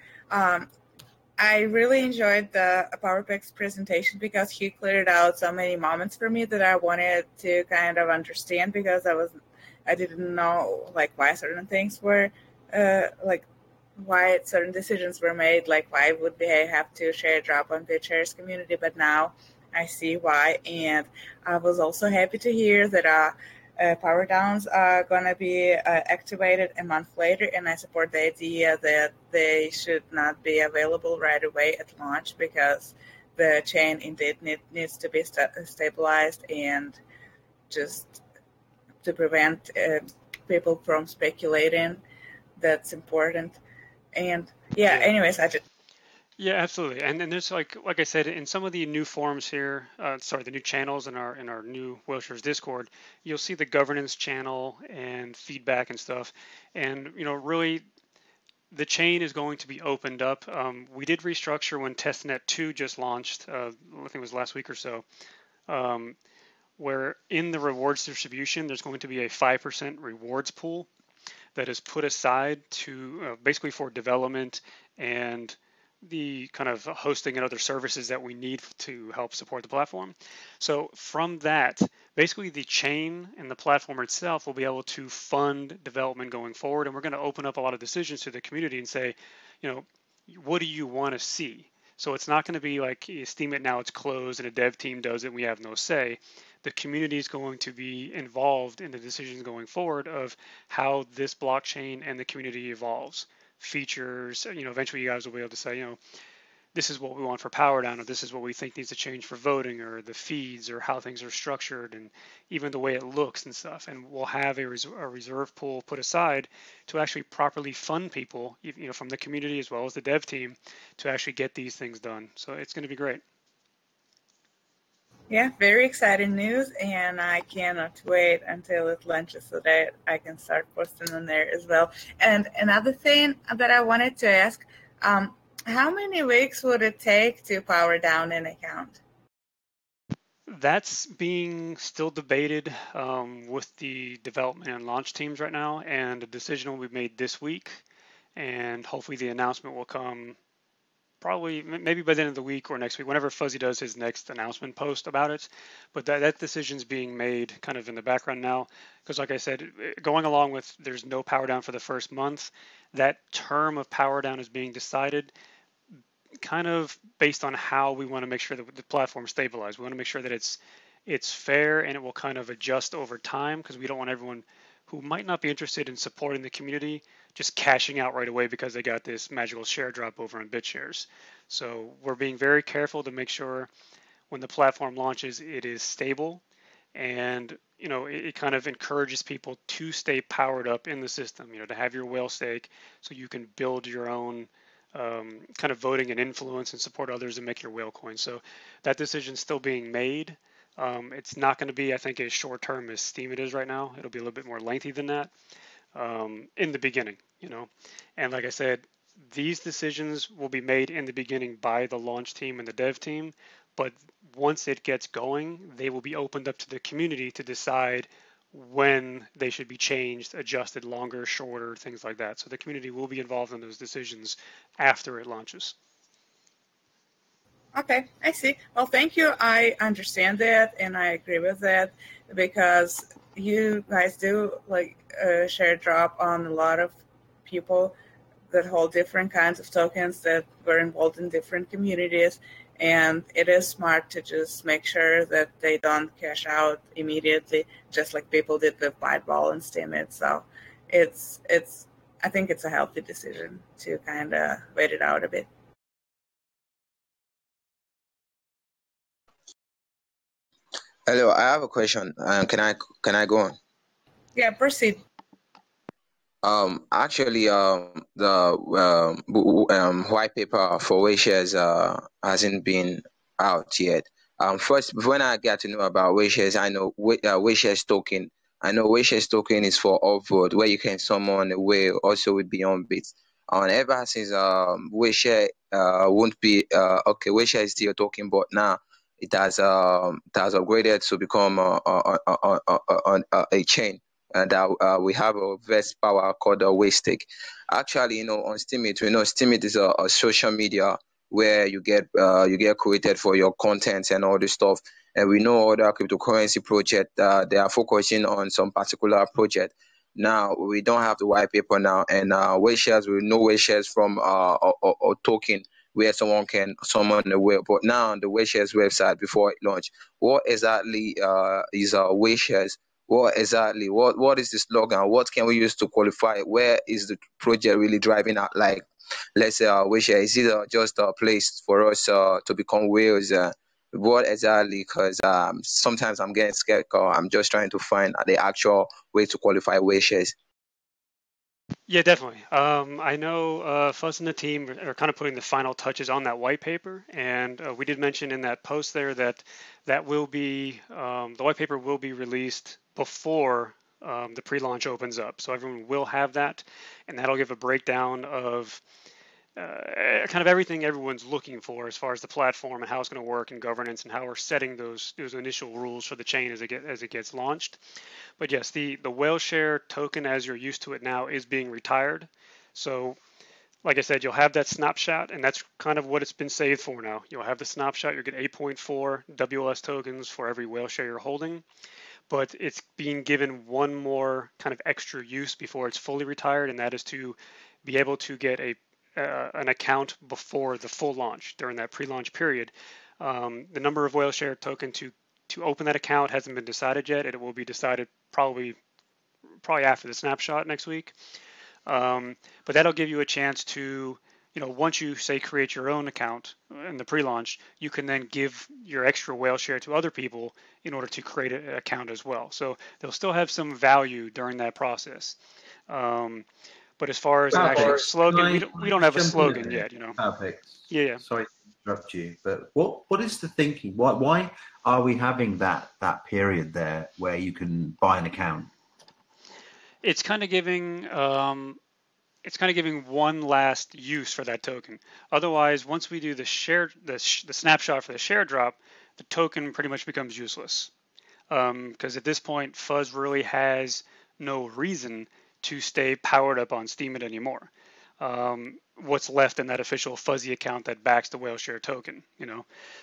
I really enjoyed the PowerPix presentation because he cleared out so many moments for me that I wanted to kind of understand, because I didn't know like why certain things were like why certain decisions were made, like why would they have to share a drop on BitShares community, but now I see why. And I was also happy to hear that power downs are going to be activated a month later, and I support the idea that they should not be available right away at launch, because the chain indeed needs to be stabilized, and just to prevent people from speculating, that's important. And yeah, anyways, Yeah, absolutely. And then there's like I said, in some of the new forums here, the new channels in our new Wilshire's Discord, you'll see the governance channel and feedback and stuff. And really, the chain is going to be opened up. We did restructure when testnet 2 just launched. I think it was last week or so. Where in the rewards distribution, there's going to be a 5% rewards pool that is put aside to basically for development and the kind of hosting and other services that we need to help support the platform. So from that, basically the chain and the platform itself will be able to fund development going forward. And we're going to open up a lot of decisions to the community and say, what do you want to see? So it's not going to be like Steam it now, it's closed and a dev team does it and we have no say. The community is going to be involved in the decisions going forward of how this blockchain and the community evolves. Features, eventually you guys will be able to say, this is what we want for power down, or this is what we think needs to change for voting, or the feeds, or how things are structured, and even the way it looks and stuff. And we'll have a reserve pool put aside to actually properly fund people, from the community as well as the dev team, to actually get these things done. So it's going to be great. Yeah, very exciting news, and I cannot wait until it launches so that I can start posting on there as well. And another thing that I wanted to ask, how many weeks would it take to power down an account? That's being still debated with the development and launch teams right now, and a decision will be made this week, and hopefully the announcement will come probably maybe by the end of the week or next week, whenever Fuzzy does his next announcement post about it. But that decision's being made kind of in the background now, because like I said, going along with there's no power down for the first month, that term of power down is being decided kind of based on how we want to make sure that the platform stabilized. We want to make sure that it's fair and it will kind of adjust over time, because we don't want everyone who might not be interested in supporting the community just cashing out right away because they got this magical share drop over on BitShares. So we're being very careful to make sure when the platform launches, it is stable, and it kind of encourages people to stay powered up in the system, to have your whale stake so you can build your own kind of voting and influence and support others and make your whale coin. So that decision is still being made. It's not going to be, I think, as short term as Steam it is right now. It'll be a little bit more lengthy than that in the beginning, And like I said, these decisions will be made in the beginning by the launch team and the dev team. But once it gets going, they will be opened up to the community to decide when they should be changed, adjusted, longer, shorter, things like that. So the community will be involved in those decisions after it launches. Okay, I see. Well, thank you. I understand that, and I agree with that, because you guys do share drop on a lot of people that hold different kinds of tokens that were involved in different communities, and it is smart to just make sure that they don't cash out immediately, just like people did with Byteball and Steemit. So I think it's a healthy decision to kind of wait it out a bit. Hello, I have a question. Can I go on? Yeah, proceed. Actually, the white paper for WageShares hasn't been out yet. First, when I got to know about WageShares, I know WageShares token. I know WageShares token is for upvote, where you can summon a whale also with Beyond Bits. And ever since WageShare won't be okay, WageShare is still talking, but now it has upgraded to become a chain. And we have a vest power called Waystake. Actually, on Steemit, Steemit is a social media where you get created for your content and all this stuff. And we know other cryptocurrency project, they are focusing on some particular project. Now we don't have the white paper now, and Wayshares, we know Wayshares from a token where someone can summon the whale. But now on the Wayshares website before it launched, what exactly is Wayshares? What is the slogan? What can we use to qualify? Where is the project really driving at? Like, let's say Wayshares, is it just a place for us to become whales? What exactly? Because sometimes I'm getting scared. I'm just trying to find the actual way to qualify Wayshares. Yeah, definitely. I know Fuzz and the team are kind of putting the final touches on that white paper, and we did mention in that post there that will be the white paper will be released before the pre-launch opens up, so everyone will have that, and that'll give a breakdown of kind of everything everyone's looking for as far as the platform and how it's going to work and governance and how we're setting those initial rules for the chain as it gets launched. But yes, the whale share token as you're used to it now is being retired. So like I said, you'll have that snapshot, and that's kind of what it's been saved for now. You'll have the snapshot, you'll get 8.4 WLS tokens for every whale share you're holding, but it's being given one more kind of extra use before it's fully retired, and that is to be able to get an account before the full launch during that pre-launch period. The number of whale share token to open that account hasn't been decided yet. It will be decided probably after the snapshot next week. But that'll give you a chance to, once you say create your own account in the pre-launch, you can then give your extra whale share to other people in order to create an account as well. So they'll still have some value during that process. But as far as an actual slogan, we don't have a slogan yet, Perfect. Yeah. Sorry to interrupt you, but what is the thinking? Why are we having that period there where you can buy an account? It's kind of giving one last use for that token. Otherwise, once we do the snapshot for the share drop, the token pretty much becomes useless. Because at this point, Fuzz really has no reason to stay powered up on Steemit anymore. What's left in that official fuzzy account that backs the whale share token,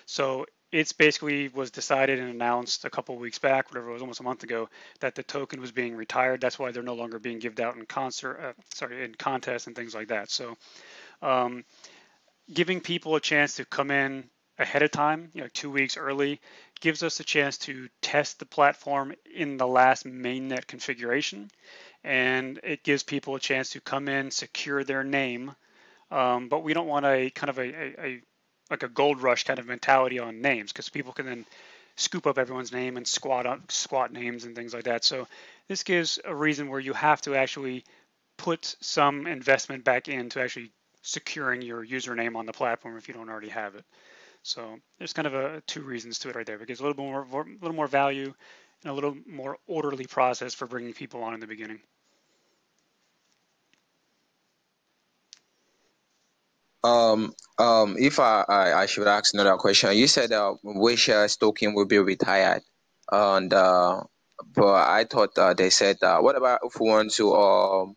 So it's basically was decided and announced a couple of weeks back, whatever it was, almost a month ago, that the token was being retired. That's why they're no longer being given out in contests and things like that. So giving people a chance to come in ahead of time, 2 weeks early, gives us a chance to test the platform in the last mainnet configuration. And it gives people a chance to come in, secure their name, but we don't want a kind of a gold rush kind of mentality on names, because people can then scoop up everyone's name and squat names and things like that. So this gives a reason where you have to actually put some investment back into actually securing your username on the platform if you don't already have it. So there's kind of two reasons to it right there. It gives a little more value and a little more orderly process for bringing people on in the beginning. If I should ask another question, you said Wayshares token will be retired, and but I thought they said what about if we want to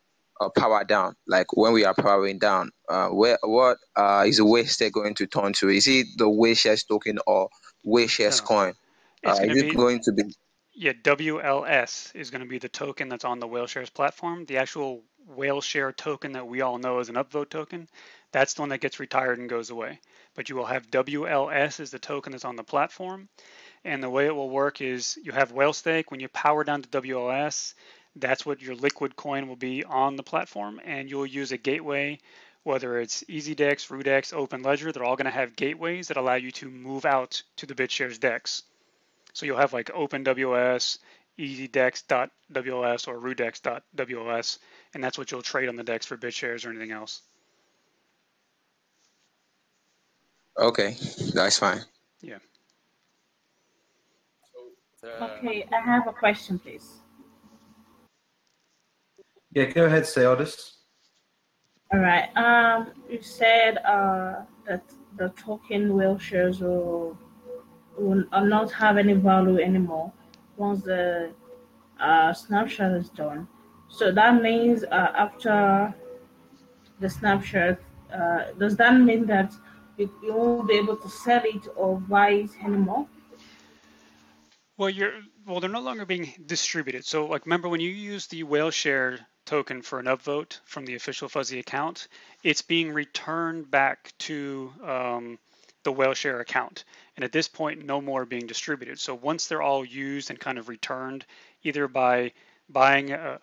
power down, like when we are powering down, what is the Wayshares going to turn to? Is it the Wayshares token or Wayshares coin? It's going to be? Yeah, WLS is going to be the token that's on the Whaleshares platform. The actual Whaleshare token that we all know as an upvote token, that's the one that gets retired and goes away. But you will have WLS as the token that's on the platform. And the way it will work is you have Whalestake. When you power down to WLS, that's what your liquid coin will be on the platform. And you'll use a gateway, whether it's EasyDex, RooDex, OpenLedger, they're all going to have gateways that allow you to move out to the BitShares DEX. So you'll have like OpenWS, EasyDex.WLS, or RooDex.WLS, and that's what you'll trade on the DEX for BitShares or anything else. Okay, that's fine. Yeah. Okay, I have a question, please. Yeah, go ahead, Theodis. All right. You said that the token Whaleshares will will not have any value anymore once the snapshot is done. So that means after the snapshot, does that mean that you won't be able to sell it or buy it anymore? Well, they're no longer being distributed. So, like, remember when you use the whale share token for an upvote from the official fuzzy account, it's being returned back to the whale share account. And at this point, no more being distributed. So once they're all used and kind of returned, either by buying a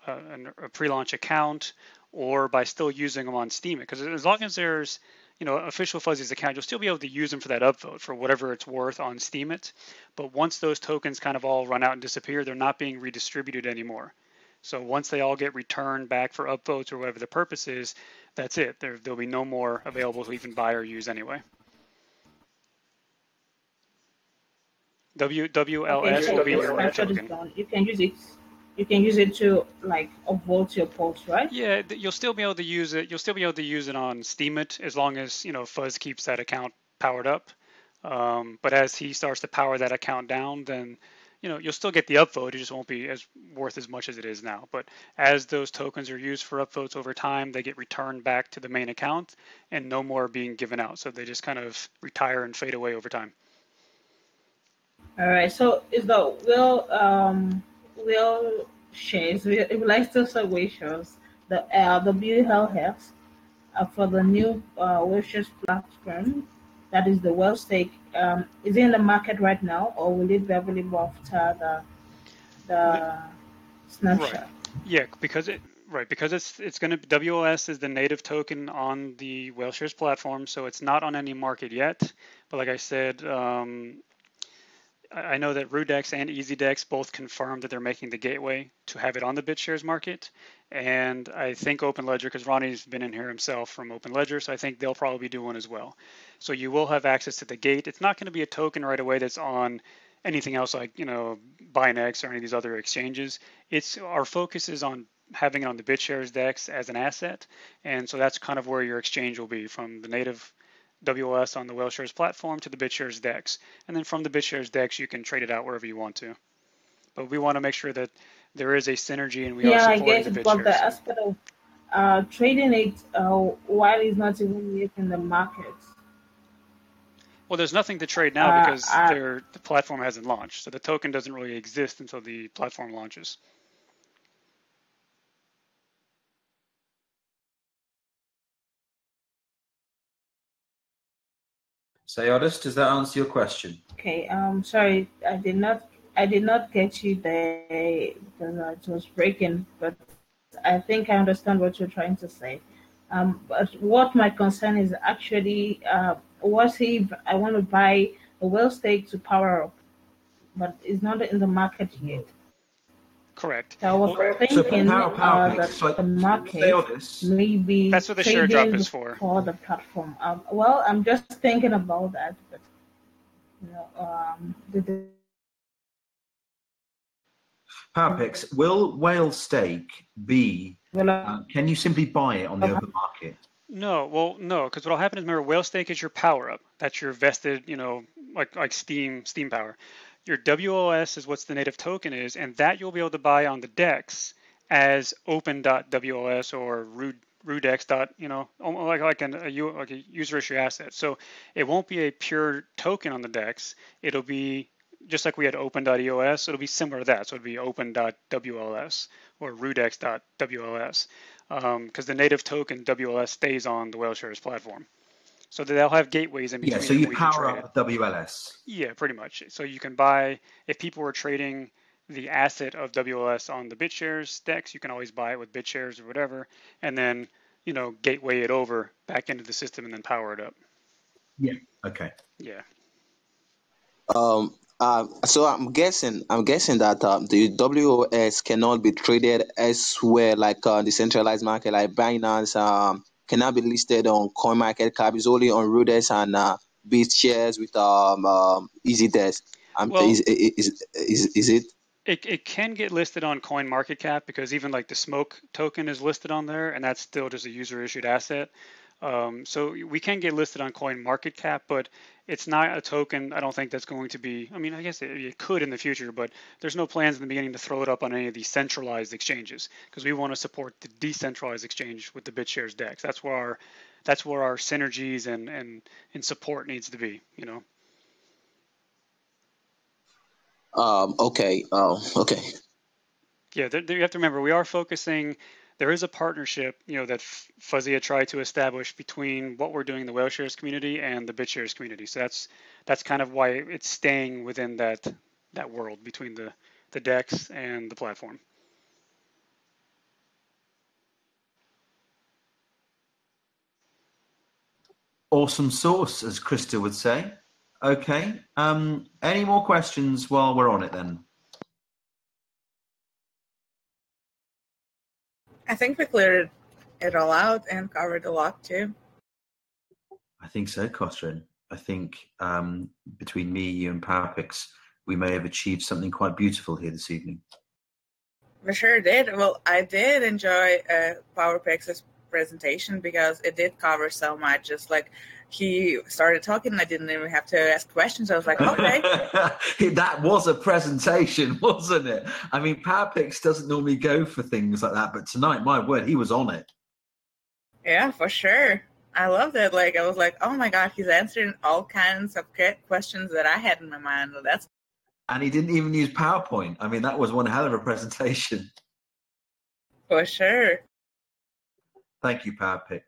pre-launch account or by still using them on Steam, because as long as there's official fuzzy's account, you'll still be able to use them for that upvote for whatever it's worth on Steam it. But once those tokens kind of all run out and disappear, they're not being redistributed anymore. So once they all get returned back for upvotes or whatever the purpose is, that's it. There'll be no more available to even buy or use anyway. WLS will be your token. You can use it. You can use it to like upvote your posts, right? Yeah, you'll still be able to use it. You'll still be able to use it on Steemit as long as Fuzz keeps that account powered up. But as he starts to power that account down, then you'll still get the upvote. It just won't be as worth as much as it is now. But as those tokens are used for upvotes over time, they get returned back to the main account, and no more being given out. So they just kind of retire and fade away over time. All right. So is the will shares lifestyle whale shares the WLS for the new whale shares platform, that is the whale stake, is it in the market right now, or will it be available after the snapshot? Right. Yeah, because it's going to WLS is the native token on the whale shares platform, so it's not on any market yet. But like I said, I know that Rudex and EasyDex both confirmed that they're making the gateway to have it on the BitShares market. And I think OpenLedger, because Ronnie's been in here himself from OpenLedger, so I think they'll probably do one as well. So you will have access to the gate. It's not going to be a token right away that's on anything else like, Binex or any of these other exchanges. Our focus is on having it on the BitShares DEX as an asset. And so that's kind of where your exchange will be, from the native WLS on the whale shares platform to the BitShares DEX. And then from the BitShares DEX, you can trade it out wherever you want to. But we want to make sure that there is a synergy and we are supporting the BitShares. But the aspect of trading it while it's not even yet in the market. Well, there's nothing to trade now because the platform hasn't launched. So the token doesn't really exist until the platform launches. Sayodis, does that answer your question? Okay. Sorry, I did not get you there because it was breaking, but I think I understand what you're trying to say. But what my concern is actually, what if I want to buy a whale stake to power up, but it's not in the market yet? Correct. So I was thinking that the market maybe that's what the share drop is for the platform. Well, I'm just thinking about that, but PowerPix, will whale stake be? Can you simply buy it on the open market? No, because what'll happen is, remember, whale stake is your power up. That's your vested, like Steam power. Your WLS is what's the native token is, and that you'll be able to buy on the DEX as open.wls or rudex. Like a user issue asset. So it won't be a pure token on the DEX. It'll be just like we had open.eos. It'll be similar to that. So it'll be open.wls or rudex.wls because the native token WLS stays on the whale shares platform. So they'll have gateways in between. Yeah, so you power up WLS. Yeah, pretty much. So you can buy, if people were trading the asset of WLS on the BitShares DEX, you can always buy it with BitShares or whatever, and then, gateway it over back into the system and then power it up. Yeah. Okay. Yeah. So I'm guessing that the WOS cannot be traded elsewhere, like decentralized market like Binance, cannot be listed on CoinMarketCap. It's only on Rudex and BitShares with EasyDesk. Is it? It can get listed on CoinMarketCap because even like the Smoke token is listed on there, and that's still just a user issued asset. So we can get listed on CoinMarketCap, but it's not a token. I don't think that's going to be. I mean, I guess it could in the future, but there's no plans in the beginning to throw it up on any of these centralized exchanges because we want to support the decentralized exchange with the BitShares DEX. That's where our synergies and support needs to be. You know. Okay. Okay. Yeah, you have to remember we are focusing. There is a partnership, that Fuzzy had tried to establish between what we're doing in the Whale Shares community and the BitShares community. So that's kind of why it's staying within that world between the DEX and the platform. Awesome sauce, as Krista would say. Okay. Any more questions while we're on it then? I think we cleared it all out and covered a lot too. I think so, Catherine. I think between me, you, and PowerPix, we may have achieved something quite beautiful here this evening. We sure did. Well, I did enjoy PowerPix's presentation because it did cover so much. Just like he started talking, I didn't even have to ask questions. I was like, okay. That was a presentation, wasn't it? I mean, PowerPix doesn't normally go for things like that, but tonight, my word, he was on it. Yeah, for sure. I loved it. Like, I was like, oh my God, he's answering all kinds of questions that I had in my mind. Well, and he didn't even use PowerPoint. I mean, that was one hell of a presentation. For sure. Thank you, PowerPix.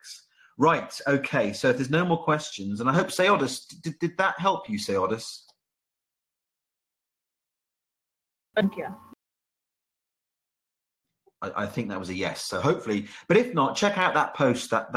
Right, okay, so if there's no more questions, and I hope Seodis, did that help you, Seodis? Thank you. I think that was a yes. So hopefully, but if not, check out that post that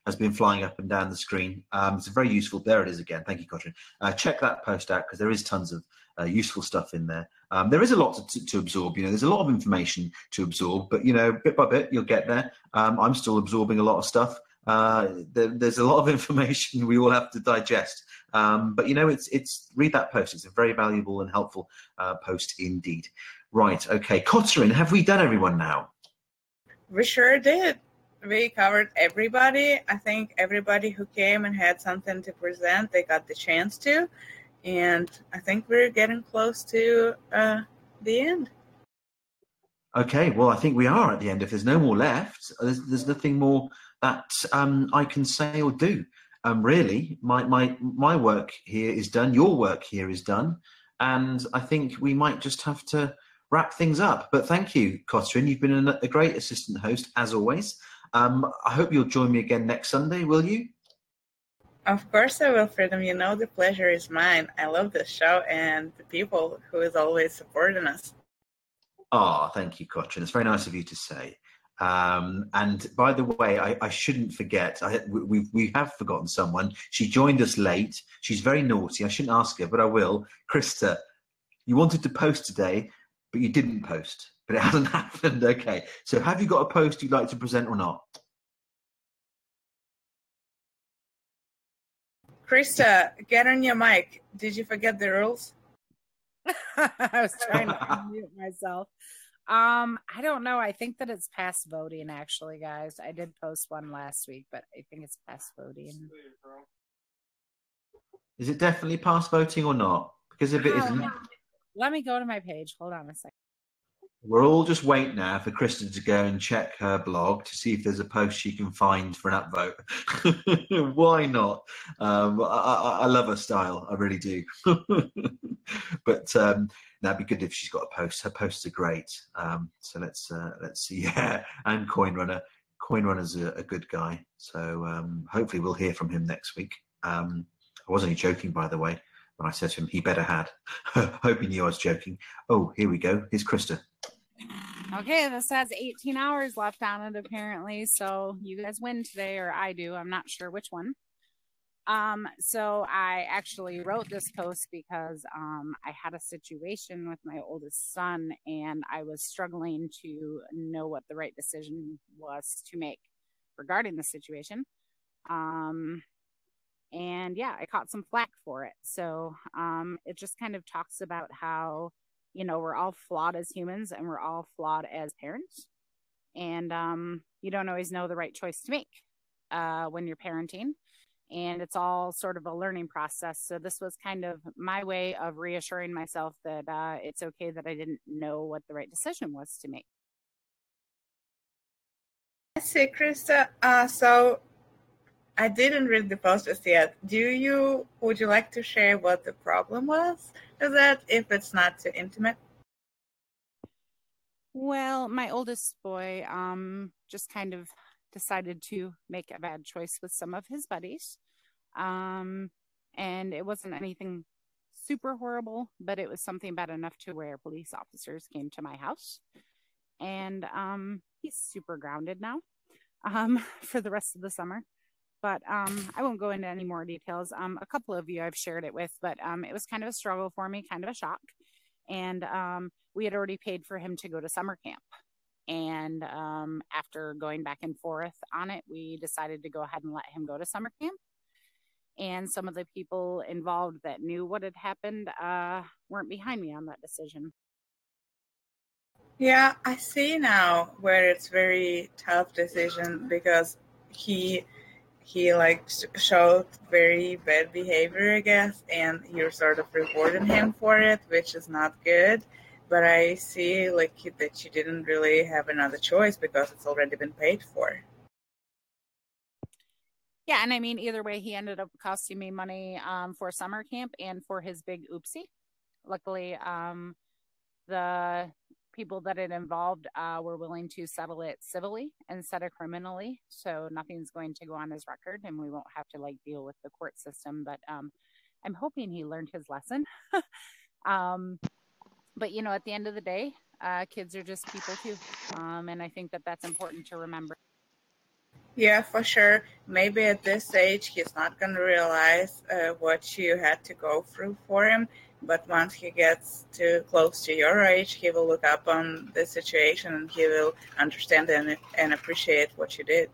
has been flying up and down the screen. It's very useful. There it is again. Thank you, Katrin. Check that post out because there is tons of useful stuff in there. There is a lot to absorb. There's a lot of information to absorb, but bit by bit you'll get there. I'm still absorbing a lot of stuff. There's a lot of information we all have to digest. But it's read that post. It's a very valuable and helpful post indeed. Right, okay. Catherine, have we done everyone now? We sure did. We covered everybody. I think everybody who came and had something to present, they got the chance to. And I think we're getting close to the end. Okay, well, I think we are at the end. If there's no more left, there's nothing more that I can say or do. Really, my work here is done. Your work here is done. And I think we might just have to wrap things up. But thank you, Catherine. You've been a great assistant host, as always. I hope you'll join me again next Sunday, will you? Of course I will, Freedom. The pleasure is mine. I love this show and the people who is always supporting us. Oh, thank you, Catherine. It's very nice of you to say. And by the way, I shouldn't forget, we have forgotten someone. She joined us late. She's very naughty. I shouldn't ask her, but I will. Krista, you wanted to post today, but you didn't post. But it hasn't happened. Okay. So have you got a post you'd like to present or not? Krista, get on your mic. Did you forget the rules? I was trying to unmute myself. I don't know. I think that it's past voting, actually, guys. I did post one last week, but I think it's past voting. Is it definitely past voting or not? Because if it isn't... Let me go to my page. Hold on a second. We're all just waiting now for Kristen to go and check her blog to see if there's a post she can find for an upvote. Why not? I love her style. I really do. But that'd be good if she's got a post. Her posts are great. So let's see. Yeah, and Coinrunner. Coinrunner's a good guy. So hopefully we'll hear from him next week. I was only joking, by the way, when I said to him he better had. Hope he knew I was joking. Oh, here we go. Here's Krista. Okay, this has 18 hours left on it apparently, so you guys win today, or I do. I'm not sure which one. So I actually wrote this post because I had a situation with my oldest son, and I was struggling to know what the right decision was to make regarding the situation. And yeah, I caught some flack for it. So it just kind of talks about how, we're all flawed as humans and we're all flawed as parents. And you don't always know the right choice to make when you're parenting. and it's all sort of a learning process. So this was kind of my way of reassuring myself that it's okay that I didn't know what the right decision was to make. I see, Krista. So I didn't read the post just yet. Would you like to share what the problem was? Is that if it's not too intimate? Well, my oldest boy just kind of decided to make a bad choice with some of his buddies. And it wasn't anything super horrible, but it was something bad enough to where police officers came to my house. And he's super grounded now for the rest of the summer. But I won't go into any more details. A couple of you I've shared it with, but it was kind of a struggle for me, kind of a shock. And we had already paid for him to go to summer camp. And after going back and forth on it, we decided to go ahead and let him go to summer camp. And some of the people involved that knew what had happened weren't behind me on that decision. Yeah, I see now where it's very tough decision because he showed very bad behavior, I guess, and you're sort of rewarding him for it, which is not good. But I see that you didn't really have another choice because it's already been paid for. Yeah, and I mean, either way, he ended up costing me money for summer camp and for his big oopsie. Luckily, the people that it involved were willing to settle it civilly instead of criminally. So nothing's going to go on his record and we won't have to deal with the court system. But I'm hoping he learned his lesson. But, at the end of the day, kids are just people too. And I think that that's important to remember. Yeah, for sure. Maybe at this age, he's not going to realize what you had to go through for him. But once he gets too close to your age, he will look up on the situation and he will understand and appreciate what you did.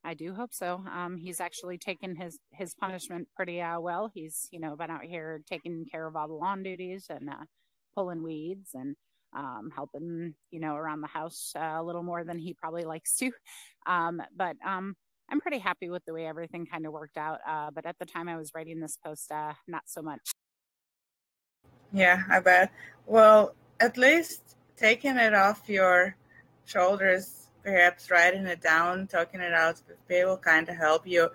I do hope so. He's actually taken his punishment pretty well. He's, been out here taking care of all the lawn duties and pulling weeds and helping, around the house a little more than he probably likes to. But I'm pretty happy with the way everything kind of worked out. But at the time I was writing this post, not so much. Yeah, I bet. Well, at least taking it off your shoulders, perhaps writing it down, talking it out with people kind of help you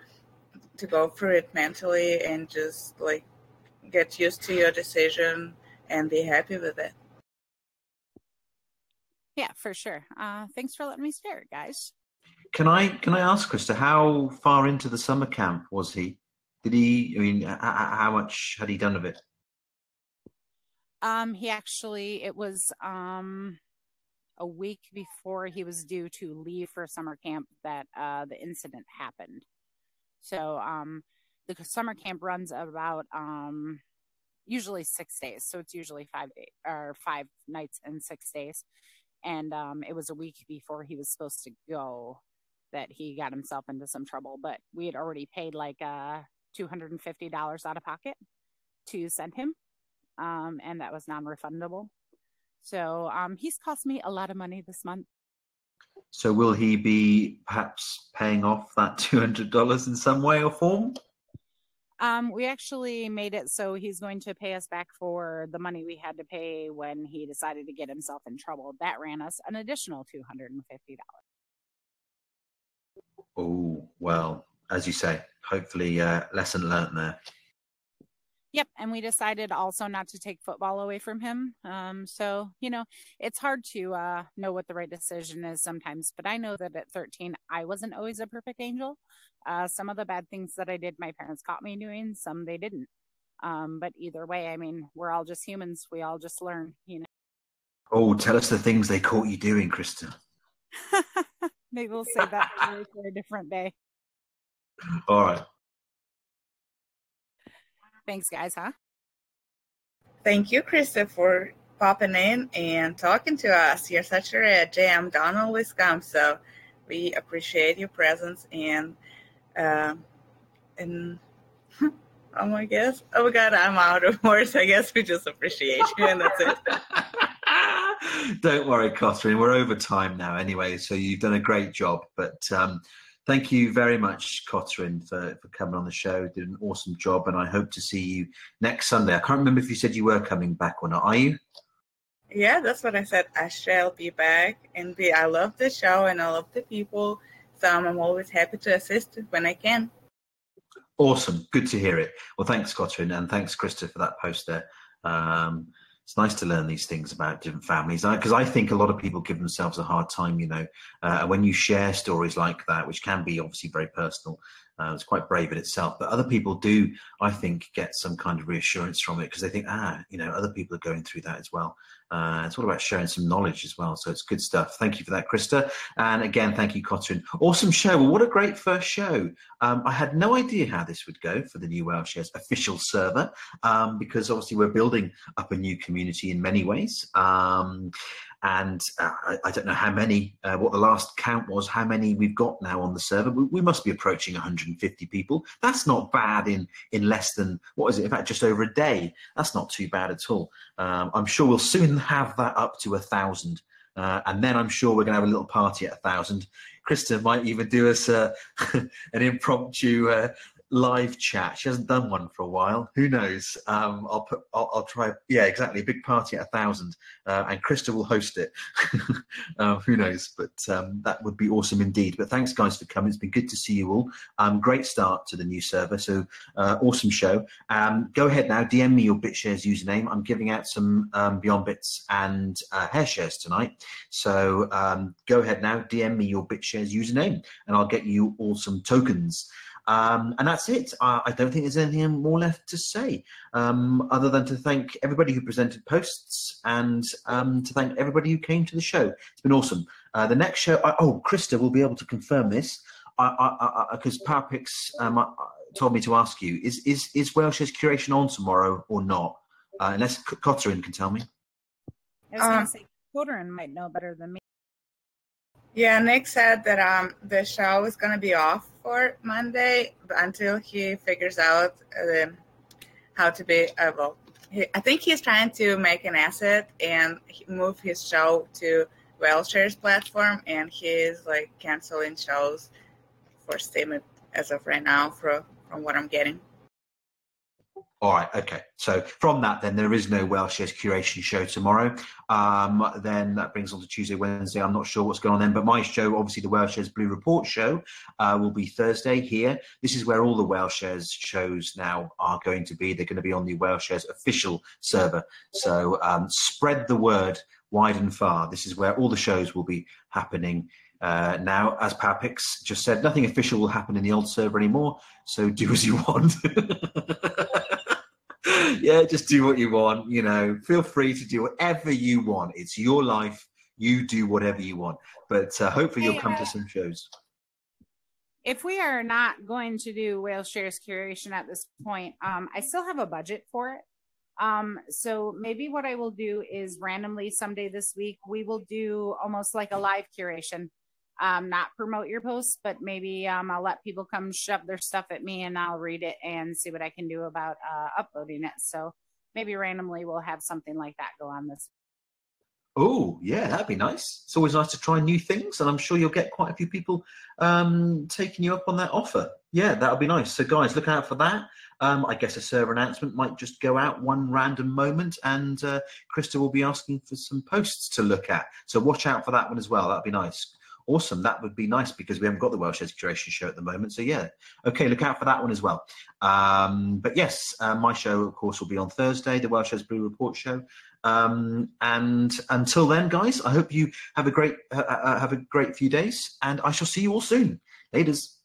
to go through it mentally and just get used to your decision and be happy with it. Yeah, for sure. Thanks for letting me share it, guys. Can I ask, Krista, how far into the summer camp was he? How much had he done of it? It was a week before he was due to leave for summer camp that the incident happened. So the summer camp runs about usually 6 days. So it's usually 5 days or 5 nights and 6 days. And it was a week before he was supposed to go that he got himself into some trouble. But we had already paid $250 out of pocket to send him. And that was non-refundable. So he's cost me a lot of money this month. So will he be perhaps paying off that $200 in some way or form? We actually made it so he's going to pay us back for the money we had to pay when he decided to get himself in trouble. That ran us an additional $250. Oh, well, as you say, hopefully lesson learned there. Yep. And we decided also not to take football away from him. So, it's hard to know what the right decision is sometimes. But I know that at 13, I wasn't always a perfect angel. Some of the bad things that I did, my parents caught me doing. Some they didn't. But either way, we're all just humans. We all just learn, Oh, tell us the things they caught you doing, Krista. Maybe we'll save that for a different day. All right. Thanks, guys, huh? Thank you, Krista, for popping in and talking to us. You're such a jam. Don't always come, so we appreciate your presence and oh my God, I'm out of words. I guess we just appreciate you, and that's it. Don't worry, Catherine. We're over time now anyway, so you've done a great job. But Thank you very much, Cotrin, for coming on the show. Did an awesome job, and I hope to see you next Sunday. I can't remember if you said you were coming back or not. Are you? Yeah, that's what I said. I shall be back. And I love the show and I love the people. So I'm always happy to assist when I can. Awesome. Good to hear it. Well, thanks, Cotrin, and thanks, Krista, for that post there. It's nice to learn these things about different families, because I think a lot of people give themselves a hard time, when you share stories like that, which can be obviously very personal. It's quite brave in itself, but other people do, I think, get some kind of reassurance from it because they think, other people are going through that as well. It's all about sharing some knowledge as well. So it's good stuff. Thank you for that, Krista. And again, thank you, Cotrin. Awesome show. Well, what a great first show. I had no idea how this would go for the new WellShares official server, because obviously we're building up a new community in many ways. And I don't know how many, what the last count was, how many we've got now on the server. We must be approaching 150 people. That's not bad in less than, what is it, in fact, just over a day. That's not too bad at all. I'm sure we'll soon have that up to 1,000. And then I'm sure we're going to have a little party at 1,000. Krista might even do us an impromptu live chat. She hasn't done one for a while. Who knows? I'll try. Yeah, exactly. A big party at 1,000, and Krista will host it. Who knows? But that would be awesome indeed. But thanks, guys, for coming. It's been good to see you all. Great start to the new server. So awesome show. Go ahead now. DM me your BitShares username. I'm giving out some Beyond Bits and Hair Shares tonight. So go ahead now. DM me your BitShares username, and I'll get you all some tokens. And that's it. I don't think there's anything more left to say, other than to thank everybody who presented posts and to thank everybody who came to the show. It's been awesome. The next show, Krista will be able to confirm this, because PowerPix told me to ask you, is WellShares Curation on tomorrow or not? Unless Cotrin can tell me. I was going to say, Cotrin might know better than me. Yeah, Nick said that the show is going to be off for Monday until he figures out how to be I think he's trying to make an asset and move his show to WellShares platform, and he's canceling shows for Steam as of right now from what I'm getting. All right, okay. So from that, then there is no WellShares Curation show tomorrow. Then that brings on to Tuesday, Wednesday. I'm not sure what's going on then, but my show, obviously the WellShares Blue Report show, will be Thursday here. This is where all the WellShares shows now are going to be. They're going to be on the WellShares official server. So spread the word wide and far. This is where all the shows will be happening. Now, as PowerPix just said, nothing official will happen in the old server anymore. So do as you want. Yeah, just do what you want. Feel free to do whatever you want. It's your life. You do whatever you want. But hopefully you'll come to some shows. If we are not going to do WellShares Curation at this point, I still have a budget for it. So maybe what I will do is randomly someday this week, we will do almost like a live curation. Not promote your posts, but maybe I'll let people come shove their stuff at me and I'll read it and see what I can do about uploading it. So maybe randomly we'll have something like that go on this. Oh, yeah, that'd be nice. It's always nice to try new things, and I'm sure you'll get quite a few people taking you up on that offer. Yeah, that'll be nice. So, guys, look out for that. I guess a server announcement might just go out one random moment, and Krista will be asking for some posts to look at. So watch out for that one as well. That'd be nice. Awesome. That would be nice because we haven't got the WellShares Curation show at the moment. So, yeah. Okay, look out for that one as well. But, yes, my show, of course, will be on Thursday, the WellShares Blue Report show. And until then, guys, I hope you have a great few days, and I shall see you all soon. Laters.